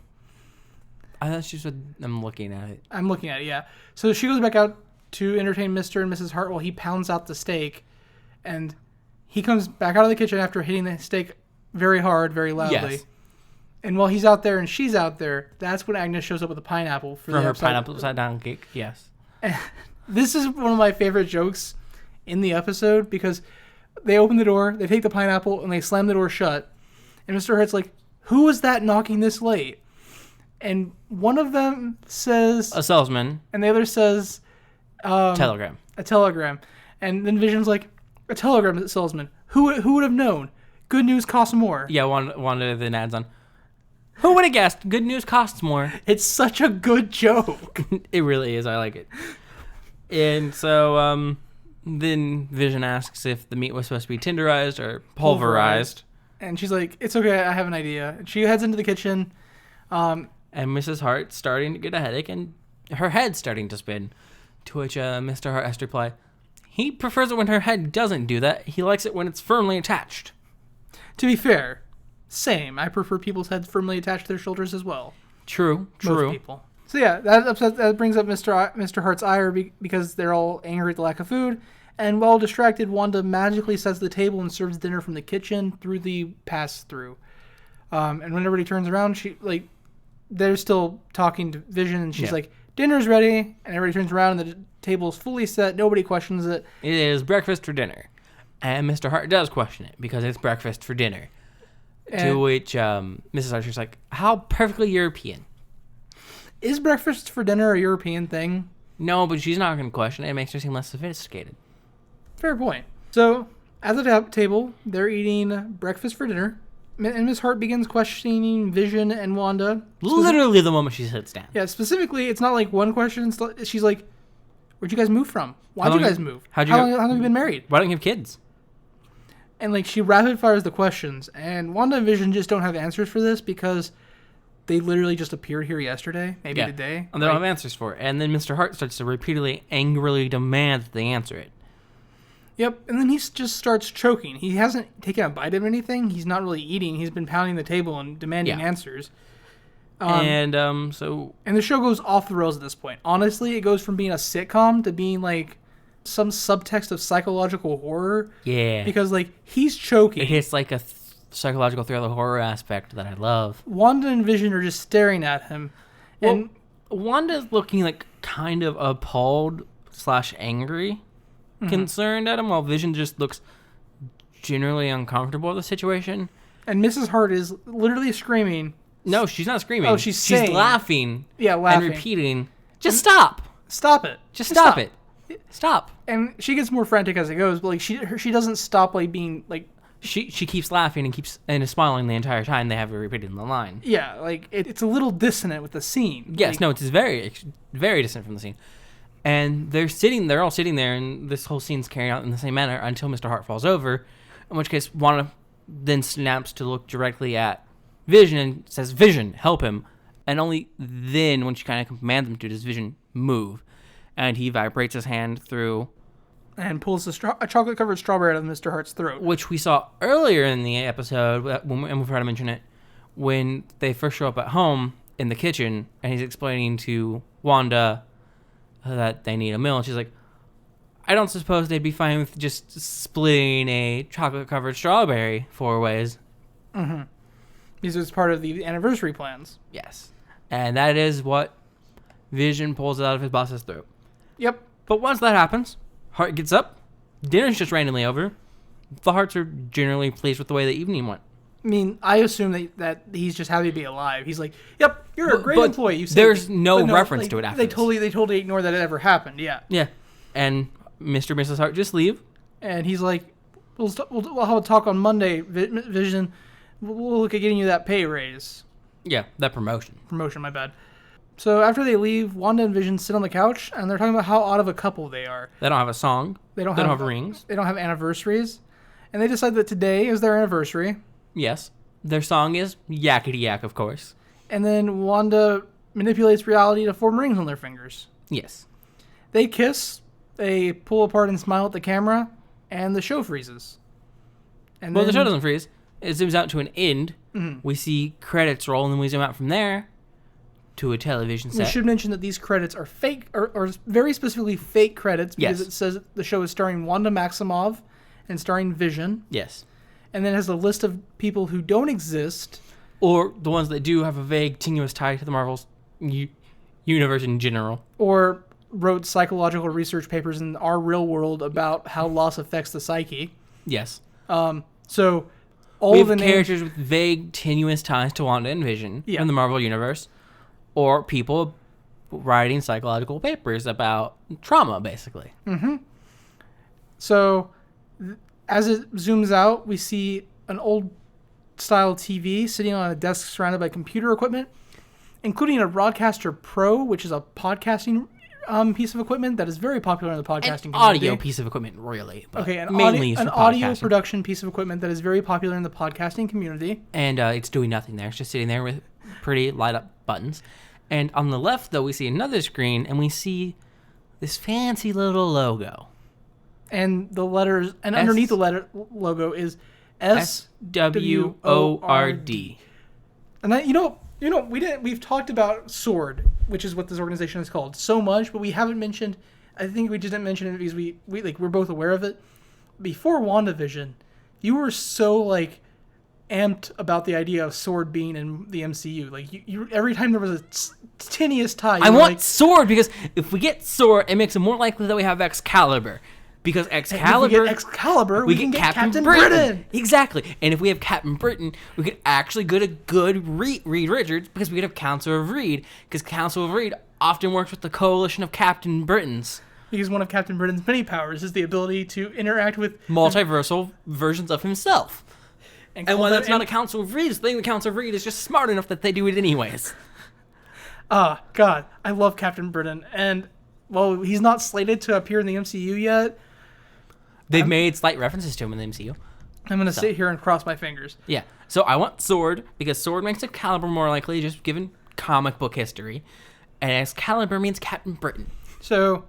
S2: I thought she said, I'm looking at it.
S1: I'm looking at it, yeah. So she goes back out to entertain Mr. and Mrs. Hart while he pounds out the steak. And he comes back out of the kitchen after hitting the steak very hard, very loudly.
S2: Yes.
S1: And while he's out there and she's out there, that's when Agnes shows up with a pineapple
S2: For her pineapple upside down cake, yes.
S1: This is one of my favorite jokes in the episode because they open the door, they take the pineapple, and they slam the door shut. And Mr. Hart's like, who was that knocking this late? And one of them says...
S2: A salesman.
S1: And the other says...
S2: Telegram.
S1: A telegram. And then Vision's like, a telegram salesman. Who would have known? Good news costs more.
S2: Yeah, Wanda then adds on, who would have guessed? Good news costs more.
S1: It's such a good joke.
S2: It really is. I like it. And so then Vision asks if the meat was supposed to be tenderized or pulverized.
S1: And she's like, it's okay, I have an idea. And she heads into the kitchen.
S2: And Mrs. Hart's starting to get a headache and her head's starting to spin. To which Mr. Hart has to reply, he prefers it when her head doesn't do that. He likes it when it's firmly attached.
S1: To be fair, same. I prefer people's heads firmly attached to their shoulders as well.
S2: True.
S1: Most people. So yeah, that brings up Mr. Hart's ire because they're all angry at the lack of food. And while distracted, Wanda magically sets the table and serves dinner from the kitchen through the pass-through. And when everybody turns around, they're still talking to Vision, and she's like, dinner's ready. And everybody turns around, and the table's fully set. Nobody questions it.
S2: It is breakfast for dinner. And Mr. Hart does question it because it's breakfast for dinner. To which Mrs. Archer's like, how perfectly European.
S1: Is breakfast for dinner a European thing?
S2: No, but she's not going to question it. It makes her seem less sophisticated.
S1: Fair point. So, at the table, they're eating breakfast for dinner. And Miss Hart begins questioning Vision and Wanda.
S2: Literally the moment she sits down.
S1: Yeah, specifically, it's not like one question. She's like, where'd you guys move from? Why'd you guys move? How long have you been married?
S2: Why don't you have kids?
S1: And like she rapid fires the questions. And Wanda and Vision just don't have answers for this because they literally just appeared here yesterday, maybe today.
S2: And they don't have answers for it. And then Mr. Hart starts to repeatedly, angrily demand that they answer it.
S1: Yep, and then he just starts choking. He hasn't taken a bite of anything. He's not really eating. He's been pounding the table and demanding answers.
S2: And the
S1: show goes off the rails at this point. Honestly, it goes from being a sitcom to being like some subtext of psychological horror.
S2: Yeah.
S1: Because like he's choking.
S2: It hits like a psychological thriller horror aspect that I love.
S1: Wanda and Vision are just staring at him.
S2: Well,
S1: and
S2: Wanda's looking like kind of appalled / angry. Concerned at him, while Vision just looks generally uncomfortable with the situation.
S1: And Mrs. Hart is literally screaming,
S2: No, she's not screaming.
S1: Oh, she's saying,
S2: laughing.
S1: Yeah, laughing.
S2: And repeating, just stop.
S1: Stop it.
S2: Just stop it. Stop.
S1: And she gets more frantic as it goes, but like she doesn't stop like being like
S2: she keeps laughing and is smiling the entire time they have her repeating the line.
S1: Yeah, like it's a little dissonant with the scene.
S2: Yes,
S1: like,
S2: no, it's very very distant from the scene. And they're all sitting there, and this whole scene's carrying out in the same manner until Mr. Hart falls over, in which case Wanda then snaps to look directly at Vision and says, "Vision, help him." And only then, when she kind of commands him to, does Vision move. And he vibrates his hand through...
S1: And pulls a chocolate-covered strawberry out of Mr. Hart's throat.
S2: Which we saw earlier in the episode, and we forgot to mention it, when they first show up at home in the kitchen, and he's explaining to Wanda that they need a meal. And she's like, I don't suppose they'd be fine with just splitting a chocolate-covered strawberry 4 ways.
S1: Mm-hmm. Because it's part of the anniversary plans.
S2: Yes. And that is what Vision pulls out of his boss's throat.
S1: Yep.
S2: But once that happens, Hart gets up, dinner's just randomly over. The Harts are generally pleased with the way the evening went.
S1: I mean, I assume that he's just happy to be alive. He's like, "Yep, you're a great employee." You said
S2: there's no reference to it after
S1: they totally ignore that it ever happened. Yeah.
S2: Yeah. And Mr. and Mrs. Hart just leave.
S1: And he's like, "We'll have a talk on Monday, Vision. We'll look at getting you that pay raise."
S2: Yeah, that promotion.
S1: Promotion, my bad. So after they leave, Wanda and Vision sit on the couch, and they're talking about how odd of a couple they are.
S2: They don't have a song. They don't have rings.
S1: They don't have anniversaries. And they decide that today is their anniversary.
S2: Yes. Their song is Yakety Yak, of course.
S1: And then Wanda manipulates reality to form rings on their fingers.
S2: Yes.
S1: They kiss, they pull apart and smile at the camera, and the show freezes. And
S2: the show doesn't freeze. It zooms out to an end.
S1: Mm-hmm.
S2: We see credits roll, and then we zoom out from there to a television set.
S1: We should mention that these credits are fake, or very specifically fake credits, because it says the show is starring Wanda Maximoff and starring Vision.
S2: Yes.
S1: And then it has a list of people who don't exist.
S2: Or the ones that do have a vague, tenuous tie to the Marvel's universe in general.
S1: Or wrote psychological research papers in our real world about how loss affects the psyche.
S2: Yes.
S1: So all
S2: we
S1: of the
S2: have characters with vague, tenuous ties to Wanda and Vision in the Marvel universe. Or people writing psychological papers about trauma, basically.
S1: Mm-hmm. So, as it zooms out, we see an old-style TV sitting on a desk surrounded by computer equipment, including a Rodecaster Pro, which is a podcasting piece of equipment that is very popular in the podcasting community.
S2: Audio piece of equipment, really.
S1: Okay, an audio production piece of equipment that is very popular in the podcasting community.
S2: And it's doing nothing there. It's just sitting there with pretty light-up buttons. And on the left, though, we see another screen, and we see this fancy little logo.
S1: And the letters, and underneath the logo is
S2: SWORD.
S1: And we've talked about SWORD, which is what this organization is called, so much, but we haven't mentioned. I think we just didn't mention it because we're both aware of it. Before WandaVision, you were so amped about the idea of SWORD being in the MCU. Like you every time there was a tenuous tie,
S2: I want SWORD because if we get SWORD, it makes it more likely that we have Excalibur. Because Excalibur,
S1: we can get Captain Britain.
S2: Exactly. And if we have Captain Britain, we could actually get a good Reed Richards because we could have Council of Reed. Because Council of Reed often works with the coalition of Captain Britons.
S1: Because one of Captain Britain's many powers is the ability to interact with
S2: multiversal versions of himself. And when that's not a Council of Reed thing, the Council of Reed is just smart enough that they do it anyways.
S1: God, I love Captain Britain. And, well, he's not slated to appear in the MCU yet.
S2: They've made slight references to him in the MCU.
S1: I'm going to sit here and cross my fingers.
S2: Yeah. So I want SWORD, because SWORD makes Excalibur more likely, just given comic book history. And Excalibur means Captain Britain. So,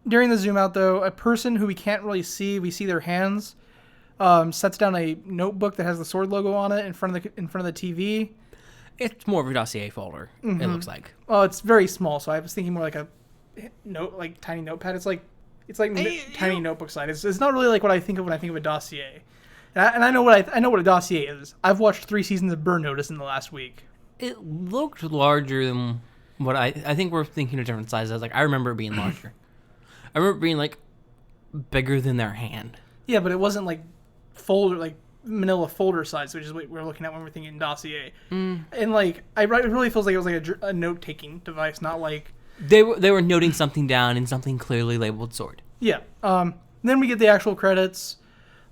S2: during the zoom out, though, a person who we can't really see, we see their hands, sets down a notebook that has the SWORD logo on it in front of the TV. It's more of a dossier folder. Mm-hmm. It looks like.
S1: Well, it's very small, so I was thinking more like a tiny notepad. It's like tiny notebook size. It's not really like what I think of when I think of a dossier. And I know what a dossier is. I've watched 3 seasons of Burn Notice in the last week.
S2: It looked larger than what I think we're thinking of different sizes. I remember it being larger. I remember it being bigger than their hand.
S1: Yeah, but it wasn't folded manila folder size, which is what we're looking at when we're thinking dossier. And like, it really feels like it was like a note-taking device, not like
S2: They were noting something down in something clearly labeled sword.
S1: Yeah. Then we get the actual credits.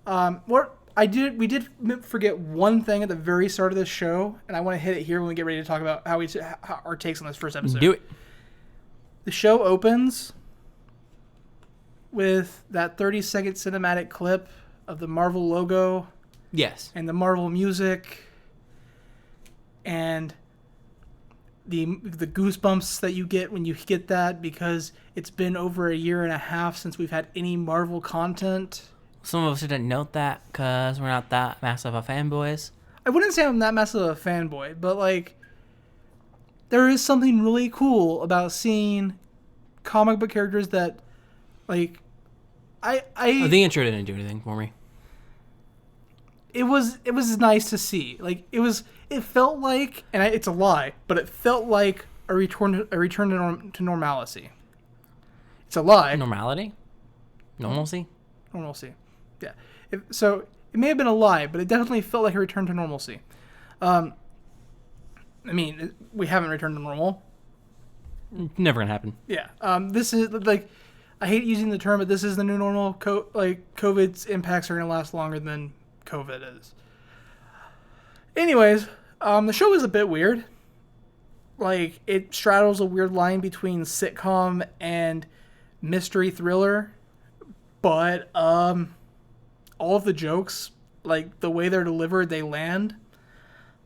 S1: We did forget one thing at the very start of this show, and I want to hit it here when we get ready to talk about how our takes on this first episode.
S2: Do it.
S1: The show opens with that 30-second cinematic clip of the Marvel logo.
S2: Yes.
S1: And the Marvel music. And the goosebumps that you get when you get that, because it's been over a year and a half since we've had any Marvel content.
S2: Some of us didn't note that because we're not that massive of fanboys.
S1: I wouldn't say I'm that massive of a fanboy, but like, there is something really cool about seeing comic book characters that, like,
S2: The intro didn't do anything for me.
S1: It was nice to see. Like, it felt like, and it's a lie, but it felt like a return to normalcy. It's a lie.
S2: Normality? Normalcy?
S1: Normalcy. Yeah. So it may have been a lie, but it definitely felt like a return to normalcy. I mean, we haven't returned to normal.
S2: Never gonna happen.
S1: Yeah. This is like, I hate using the term, but this is the new normal. COVID's impacts are gonna last longer than COVID is. Anyways, the show is a bit weird. Like, it straddles a weird line between sitcom and mystery thriller, but all of the jokes, like the way they're delivered, they land.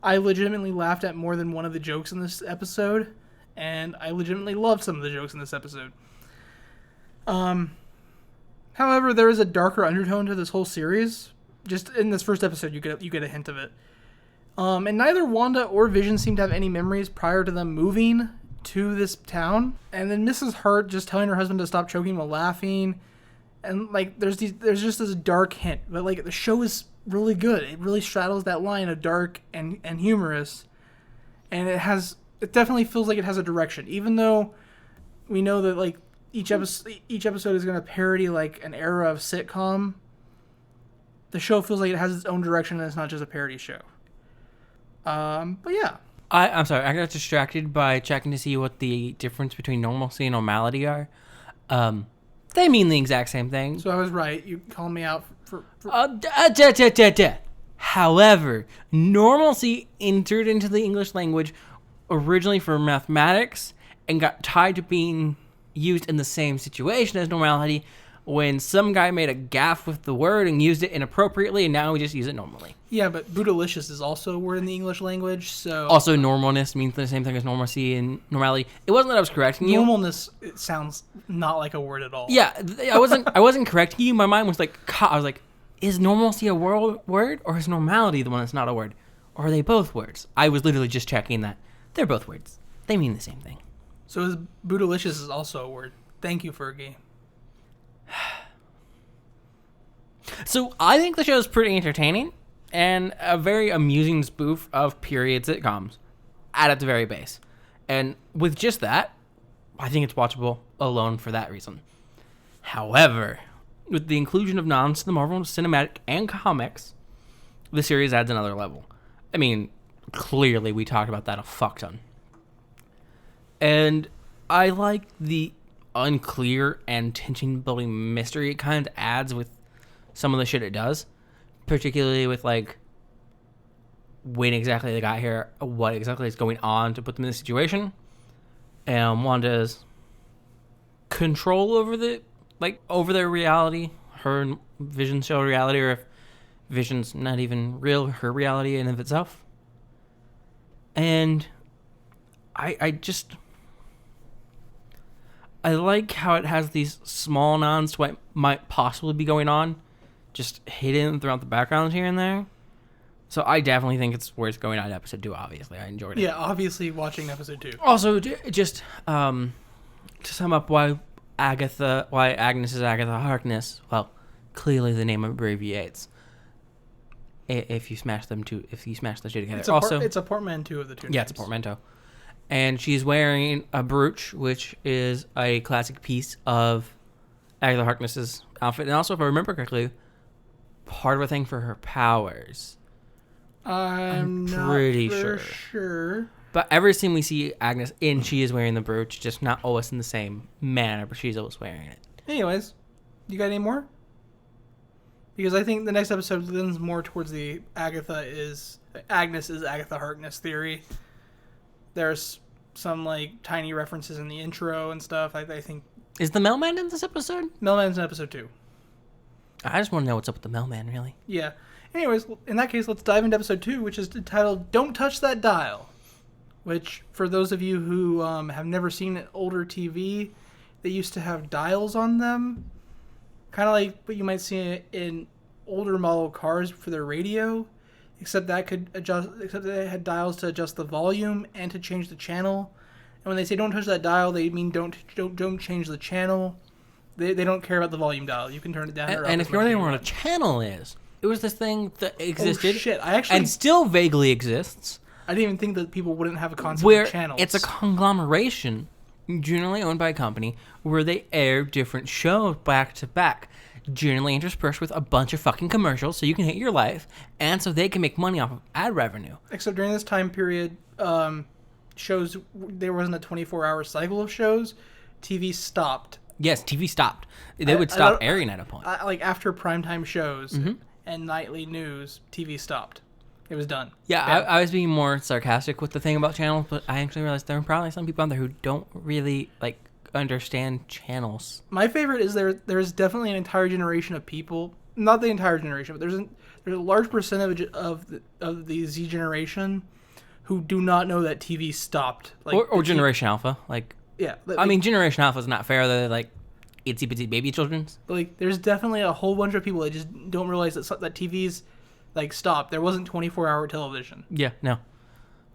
S1: I legitimately laughed at more than one of the jokes in this episode, and I legitimately loved some of the jokes in this episode. However, there is a darker undertone to this whole series. Just in this first episode, you get a hint of it. And neither Wanda or Vision seem to have any memories prior to them moving to this town. And then Mrs. Hart just telling her husband to stop choking while laughing. And like, there's just this dark hint. But like, the show is really good. It really straddles that line of dark and humorous. And it definitely feels like it has a direction. Even though we know that like each episode is going to parody like an era of sitcom, the show feels like it has its own direction and it's not just a parody show. But yeah.
S2: I'm sorry, I got distracted by checking to see what the difference between normalcy and normality are. They mean the exact same thing.
S1: So I was right. You called me out for...
S2: However, normalcy entered into the English language originally for mathematics and got tied to being used in the same situation as normality when some guy made a gaffe with the word and used it inappropriately, and now we just use it normally.
S1: Yeah, but bootylicious is also a word in the English language, so...
S2: Also, normalness means the same thing as normalcy and normality. It wasn't that I was correcting you.
S1: Normalness, it sounds not like a word at all.
S2: Yeah, I wasn't correcting you. My mind was like, I was like, is normalcy a word, or is normality the one that's not a word? Or are they both words? I was literally just checking that. They're both words. They mean the same thing.
S1: So bootylicious is also a word. Thank you, Fergie.
S2: So I think the show is pretty entertaining and a very amusing spoof of period sitcoms at its very base. And with just that, I think it's watchable alone for that reason. However, with the inclusion of nods to the Marvel Cinematic and comics, the series adds another level. I mean, clearly we talked about that a fuck ton. And I like the unclear and tension-building mystery it kind of adds with some of the shit it does, particularly with like when exactly they got here, what exactly is going on to put them in this situation, and Wanda's control over their reality, her and Vision's show reality, or if Vision's not even real, her reality in and of itself. And I like how it has these small nods to what might possibly be going on, just hidden throughout the background here and there. So I definitely think it's worth going on to episode 2, obviously. I enjoyed it.
S1: Yeah, obviously watching episode 2.
S2: Also, just to sum up why Agnes is Agatha Harkness, well, clearly the name abbreviates. If you smash the two together.
S1: It's a portmanteau of the two names.
S2: Yeah, it's a portmanteau. And she's wearing a brooch, which is a classic piece of Agatha Harkness's outfit. And also, if I remember correctly, part of a thing for her powers.
S1: I'm
S2: pretty
S1: not
S2: sure. But every scene we see Agnes in, she is wearing the brooch, just not always in the same manner, but she's always wearing it.
S1: Anyways, you got any more? Because I think the next episode leans more towards the Agnes is Agatha Harkness theory. There's some like tiny references in the intro and stuff. I think.
S2: Is the mailman in this episode?
S1: Mailman's in episode 2.
S2: I just want to know what's up with the mailman, really.
S1: Yeah. Anyways, in that case, let's dive into episode 2, which is entitled "Don't Touch That Dial." Which, for those of you who have never seen older TV, they used to have dials on them, kind of like what you might see in older model cars for their radio. Except that they had dials to adjust the volume and to change the channel. And when they say don't touch that dial, they mean don't change the channel. They don't care about the volume dial. You can turn it down or up.
S2: And if you're wondering what a channel is, it was this thing that existed.
S1: Oh shit!
S2: And still vaguely exists.
S1: I didn't even think that people wouldn't have a concept
S2: where
S1: of channels.
S2: It's a conglomeration, generally owned by a company, where they air different shows back to back. Generally interspersed with a bunch of fucking commercials so you can hate your life and so they can make money off of ad revenue.
S1: Except during this time period, shows, there wasn't a 24-hour cycle of shows. TV stopped.
S2: Yes, TV stopped. They would stop airing at a point.
S1: Like after primetime shows and nightly news, TV stopped. It was done.
S2: Yeah, I was being more sarcastic with the thing about channels, but I actually realized there are probably some people out there who don't really understand channels.
S1: My favorite is there's definitely an entire generation of people, not the entire generation, but there's a large percentage of the Z generation who do not know that TV stopped.
S2: Or Generation Alpha.
S1: Yeah.
S2: I mean, Generation Alpha is not fair. They're itsy bitsy baby children's.
S1: There's definitely a whole bunch of people that just don't realize that TV's stopped. There wasn't 24-hour television.
S2: Yeah, no.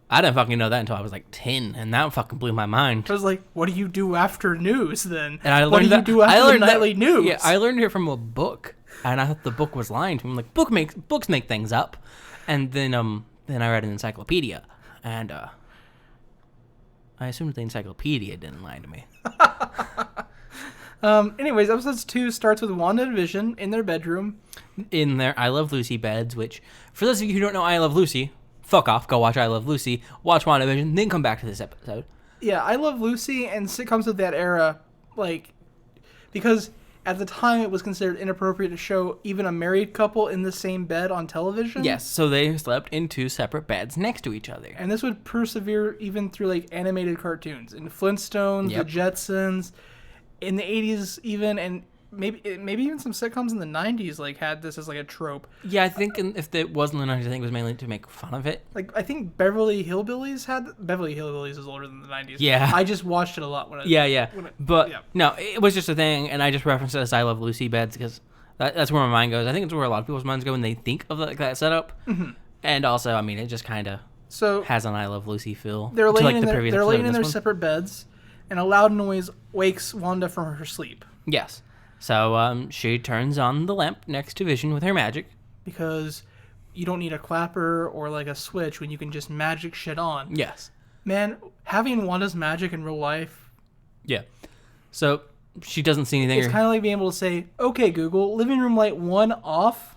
S2: I didn't fucking know that until I was 10, and that fucking blew my mind.
S1: I was like, what do you do after news then?
S2: And I learned
S1: what do you do after the nightly news?
S2: Yeah, I learned it from a book, and I thought the book was lying to me. I'm like, books make things up. And then I read an encyclopedia, and I assumed the encyclopedia didn't lie to me.
S1: Anyways, episode 2 starts with WandaVision in their bedroom.
S2: In their I Love Lucy beds, which, for those of you who don't know I Love Lucy, fuck off, go watch I Love Lucy, watch WandaVision, then come back to this episode. Yeah, I Love Lucy and sitcoms of that era, because at the time it was considered inappropriate to show even a married couple in the same bed on television. Yes, so they slept in 2 separate beds next to each other. And this would persevere even through animated cartoons, in Flintstones, The Jetsons, in the 80s even, and maybe even some sitcoms in the 90s had this as a trope. Yeah, I think if it wasn't the 90s, I think it was mainly to make fun of it. I think Beverly Hillbillies is older than the 90s. Yeah. I just watched it a lot when no, it was just a thing, and I just referenced it as I Love Lucy beds because that's where my mind goes. I think it's where a lot of people's minds go when they think of that setup. Mm-hmm. And also, I mean, it just kind of has an I Love Lucy feel. They're laying in their separate beds, and a loud noise wakes Wanda from her sleep. Yes. So she turns on the lamp next to Vision with her magic. Because you don't need a clapper or a switch when you can just magic shit on. Yes. Man, having Wanda's magic in real life. Yeah. So she doesn't see anything. It's kind of like being able to say, okay, Google, living room light 1 off.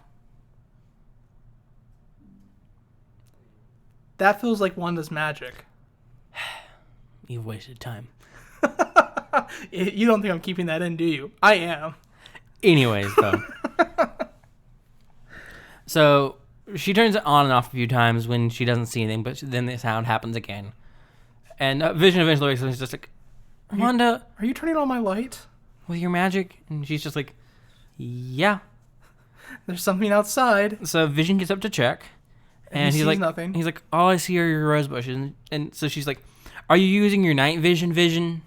S2: That feels like Wanda's magic. You've wasted time. You don't think I'm keeping that in, do you? I am. Anyways, though. So she turns it on and off a few times when she doesn't see anything, but then the sound happens again. And Vision eventually is just like, Wanda, are you turning on my light with your magic? And she's just like, yeah. There's something outside. So Vision gets up to check. And he's like, nothing. He's like, all I see are your rose bushes. And so she's like, are you using your night vision?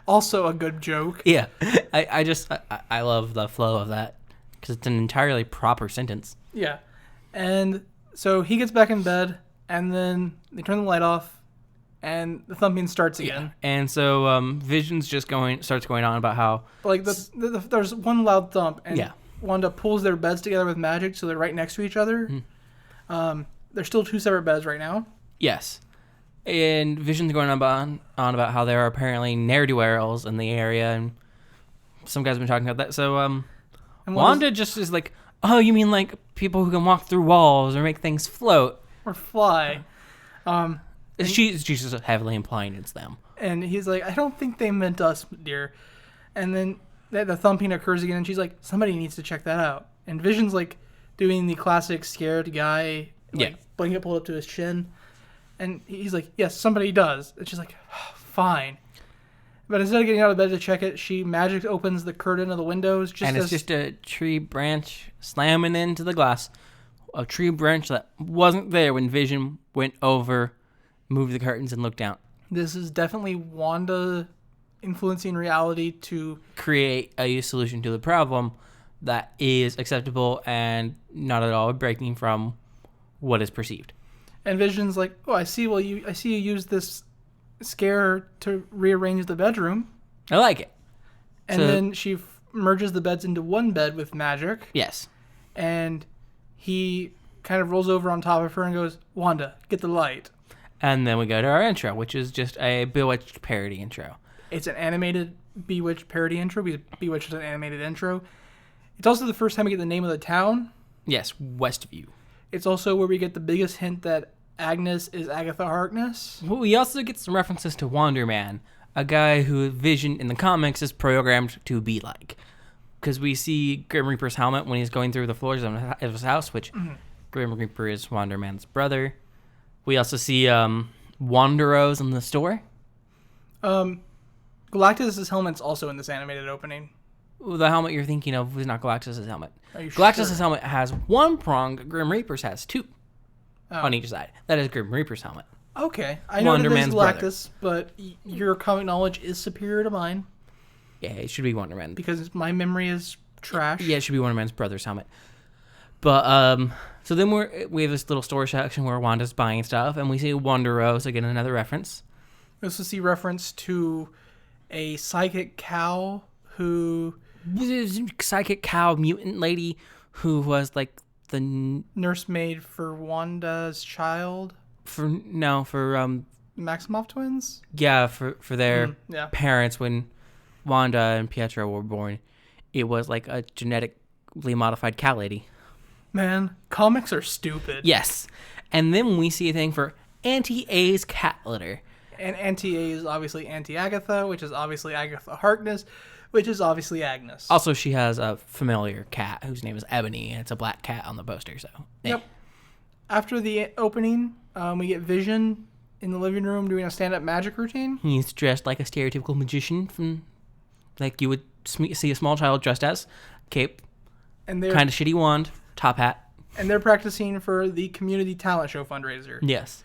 S2: Also a good joke. Yeah. I love the flow of that because it's an entirely proper sentence. Yeah. And so he gets back in bed, and then they turn the light off, and the thumping starts again. Yeah. And so Vision's just starts going on about how there's one loud thump, and Wanda pulls their beds together with magic, so they're right next to each other. Mm-hmm. They're still 2 separate beds right now. Yes. And Vision's going on about how there are apparently ne'er-do-wells in the area, and some guys have been talking about that. So Wanda just is like, Oh, you mean like people who can walk through walls or make things float?
S1: or fly.
S2: She's just heavily implying it's them.
S1: And he's like, I don't think they meant us, dear. And then the thumping occurs again, and she's like, somebody needs to check that out. And Vision's like doing the classic scared guy, like blanket pulled up to his chin. And he's like, yes, somebody does. And she's like, fine. But instead of getting out of bed to check it, she magic opens the curtain of the windows.
S2: It's just a tree branch slamming into the glass. A tree branch that wasn't there when Vision went over, moved the curtains, and looked out.
S1: This is definitely Wanda influencing reality to
S2: create a solution to the problem that is acceptable and not at all breaking from what is perceived.
S1: And Vision's like, oh, I see you use this scare to rearrange the bedroom.
S2: I like it.
S1: And then she merges the beds into one bed with magic.
S2: Yes.
S1: And he kind of rolls over on top of her and goes, Wanda, get the light.
S2: And then we go to our intro, which is just a Bewitched parody intro.
S1: It's an animated Bewitched parody intro because Bewitched is an animated intro. It's also the first time we get the name of the town.
S2: Yes, Westview.
S1: It's also where we get the biggest hint that Agnes is Agatha Harkness.
S2: Well, we also get some references to Wonder Man, a guy who Vision in the comics is programmed to be like. Because we see Grim Reaper's helmet when he's going through the floors of his house, which Grim Reaper is Wonder Man's brother. We also see Wanderos in the store.
S1: Galactus' helmet's also in this animated opening.
S2: The helmet you're thinking of was not Galactus' helmet.
S1: Are you
S2: Galactus'
S1: sure?
S2: helmet has one prong, Grim Reaper's has two on each side. That is Grim Reaper's helmet.
S1: Okay. I know
S2: Wonder
S1: that there's
S2: Man's
S1: Galactus, but your comic knowledge is superior to mine
S2: Yeah, it should be Wonder Man.
S1: because my memory is trash.
S2: Yeah, it should be Wonder Man's brother's helmet. But, so then we have this little store section where Wanda's buying stuff, and we see Wanderos, again, another reference.
S1: We also see reference to a psychic cow who...
S2: Psychic cow mutant lady who was like the
S1: nursemaid for Wanda's child.
S2: for
S1: Maximoff twins?
S2: yeah, for their
S1: yeah.
S2: parents when Wanda and Pietro were born. It was like a genetically modified cow lady.
S1: Man, comics are stupid.
S2: Yes. And then we see a thing for Auntie A's cat litter.
S1: And Auntie A is obviously Auntie Agatha, which is obviously Agatha Harkness, which is obviously Agnes.
S2: Also, she has a familiar cat whose name is Ebony, and it's a black cat on the poster. So
S1: Yep. After the opening, we get Vision in the living room doing a stand-up magic routine.
S2: He's dressed like a stereotypical magician from, like you would see a small child dressed as. Cape,
S1: And they're
S2: kind of shitty wand, top hat.
S1: and they're practicing for the community talent show fundraiser.
S2: Yes.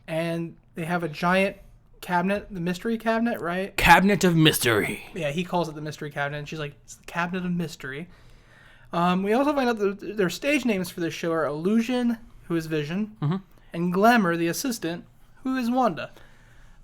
S1: And they have a giant cabinet, the mystery cabinet, right?
S2: Cabinet of Mystery.
S1: Yeah, he calls it the mystery cabinet, and she's like, it's the cabinet of mystery. We also find out that their stage names for this show are Illusion, who is Vision, and Glamour, the assistant, who is Wanda,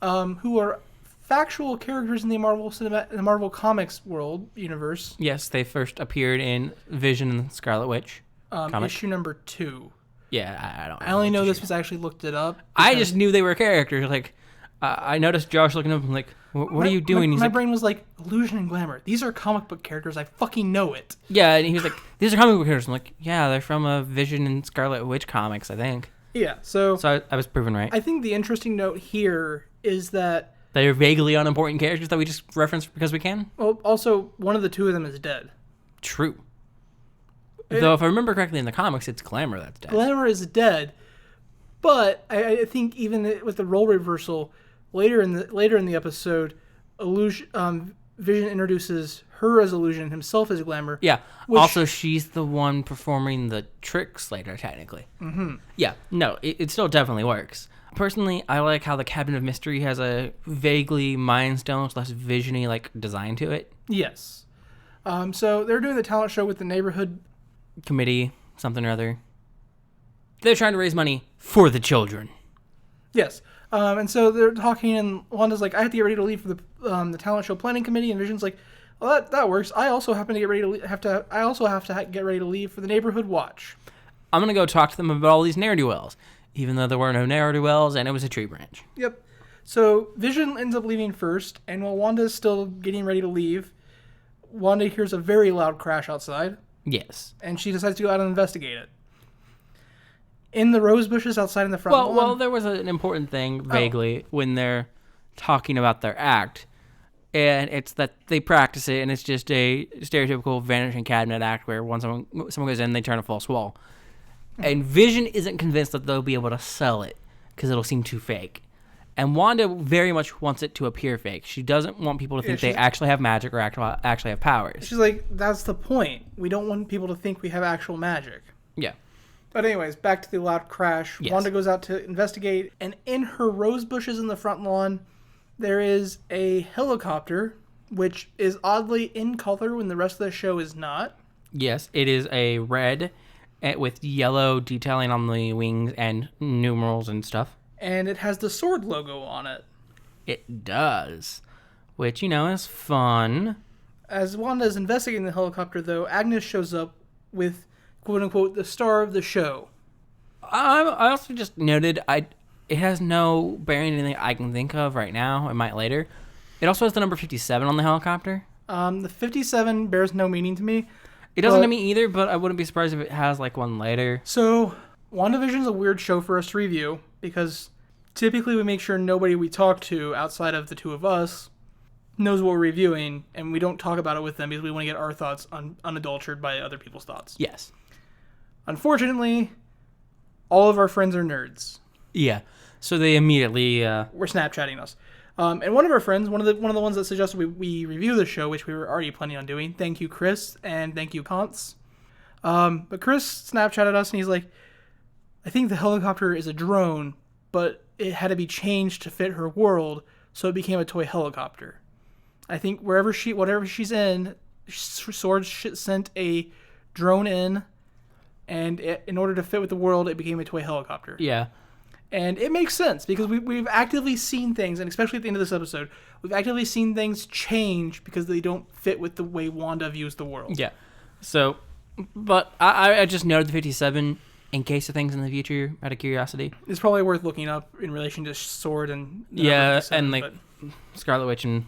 S1: who are factual characters in the Marvel Comics world universe.
S2: Yes, they first appeared in Vision and Scarlet Witch. comic.
S1: Issue number 2.
S2: Yeah, I don't know.
S1: I only know this because I actually looked it up.
S2: I just knew they were characters. Like, I noticed Josh looking up and like, what are you doing?
S1: My brain was like, Illusion and Glamour. These are comic book characters. I fucking know it.
S2: Yeah, and he was like, these are comic book characters. I'm like, yeah, they're from a Vision and Scarlet Witch comics, I think.
S1: Yeah, so
S2: I was proven right.
S1: I think the interesting note here is that
S2: They're vaguely unimportant characters that we just reference because we can.
S1: well, also one of the two of them is dead.
S2: True. Though if I remember correctly in the comics, it's Glamour that's dead.
S1: Glamour is dead, but I think even with the role reversal later in the episode, Vision introduces her as Illusion, himself as Glamour.
S2: Yeah.
S1: Which-
S2: Also, she's the one performing the tricks later, technically. Mm-hmm. Yeah. No, it still definitely works. Personally, I like how the Cabinet of Mystery has a vaguely Mind Stone / Vision-y like design to it.
S1: Yes. So they're doing the talent show with the neighborhood.
S2: Committee, something or other. They're trying to raise money for the children.
S1: Yes. And so they're talking, and Wanda's like, I have to get ready to leave for the talent show planning committee, and Vision's like, well, that works. I also happen to get ready to I also have to get ready to leave for the neighborhood watch.
S2: I'm gonna go talk to them about all these ne'er-do-wells, even though there were no ne'er-do-wells and it was a tree branch.
S1: Yep. So Vision ends up leaving first, and while Wanda's still getting ready to leave, Wanda hears a very loud crash outside.
S2: Yes.
S1: And she decides to go out and investigate it. In the rose bushes outside in the front lawn.
S2: Well, there was an important thing, vaguely, when they're talking about their act. And it's that they practice it, and it's just a stereotypical vanishing cabinet act where when someone goes in, they turn a false wall. And Vision isn't convinced that they'll be able to sell it because it'll seem too fake. And Wanda very much wants it to appear fake. She doesn't want people to think they actually have magic or actually have powers.
S1: She's like, that's the point. We don't want people to think we have actual magic.
S2: Yeah.
S1: But anyways, back to the loud crash.
S2: Yes.
S1: Wanda goes out to investigate, and in her rose bushes in the front lawn, there is a helicopter, which is oddly in color when the rest of the show is not.
S2: Yes, it is a red with yellow detailing on the wings and numerals and stuff.
S1: And it has the sword logo on it.
S2: It does, which, is fun.
S1: As Wanda is investigating the helicopter, though, Agnes shows up with, quote-unquote, the star of the show.
S2: I also just noted it has no bearing on anything I can think of right now. It might later. It also has the number 57 on the helicopter.
S1: The 57 bears no meaning to me.
S2: It doesn't to me either, but I wouldn't be surprised if it has like one later.
S1: So, WandaVision is a weird show for us to review because typically we make sure nobody we talk to outside of the two of us knows what we're reviewing, and we don't talk about it with them because we want to get our thoughts unadulterated by other people's thoughts.
S2: Yes.
S1: Unfortunately, all of our friends are nerds.
S2: Yeah. So they immediately
S1: were Snapchatting us. And one of our friends, one of the ones that suggested we review the show, which we were already planning on doing. Thank you, Chris, and thank you, Kantz. But Chris Snapchatted us, and he's like, I think the helicopter is a drone, but it had to be changed to fit her world, so it became a toy helicopter. I think whatever she's in, Sword sent a drone in, and in order to fit with the world, it became a toy helicopter.
S2: Yeah.
S1: And it makes sense because we've actively seen things, and especially at the end of this episode, we've actively seen things change because they don't fit with the way Wanda views the world.
S2: Yeah. So, but I just noted the 57 in case of things in the future out of curiosity.
S1: It's probably worth looking up in relation to Sword and
S2: and like Scarlet Witch and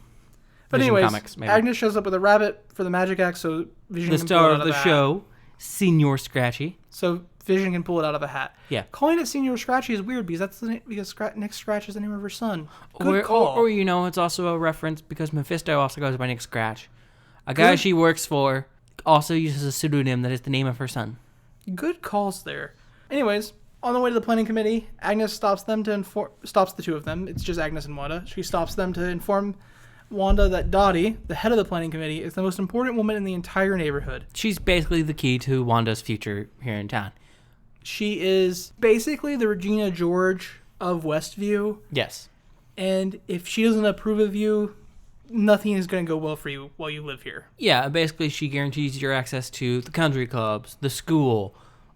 S1: but
S2: Vision
S1: anyways,
S2: comics. Maybe.
S1: Agnes shows up with a rabbit for the magic act, so Vision
S2: the
S1: can
S2: star
S1: pull it
S2: of
S1: out
S2: the
S1: of
S2: show, Senior Scratchy.
S1: So Vision can pull it out of a hat.
S2: Yeah.
S1: Calling it Senior Scratchy is weird because Nick Scratch is the name of her son. Good call.
S2: Or it's also a reference because Mephisto also goes by Nick Scratch. A guy she works for also uses a pseudonym that is the name of her son.
S1: Good calls there. Anyways, on the way to the planning committee, Agnes stops the two of them. It's just Agnes and Wanda. She stops them to inform Wanda that Dottie, the head of the planning committee, is the most important woman in the entire neighborhood.
S2: She's basically the key to Wanda's future here in town.
S1: She is basically the Regina George of Westview.
S2: Yes.
S1: And if she doesn't approve of you, nothing is going to go well for you while you live here.
S2: Yeah, basically she guarantees your access to the country clubs, the school,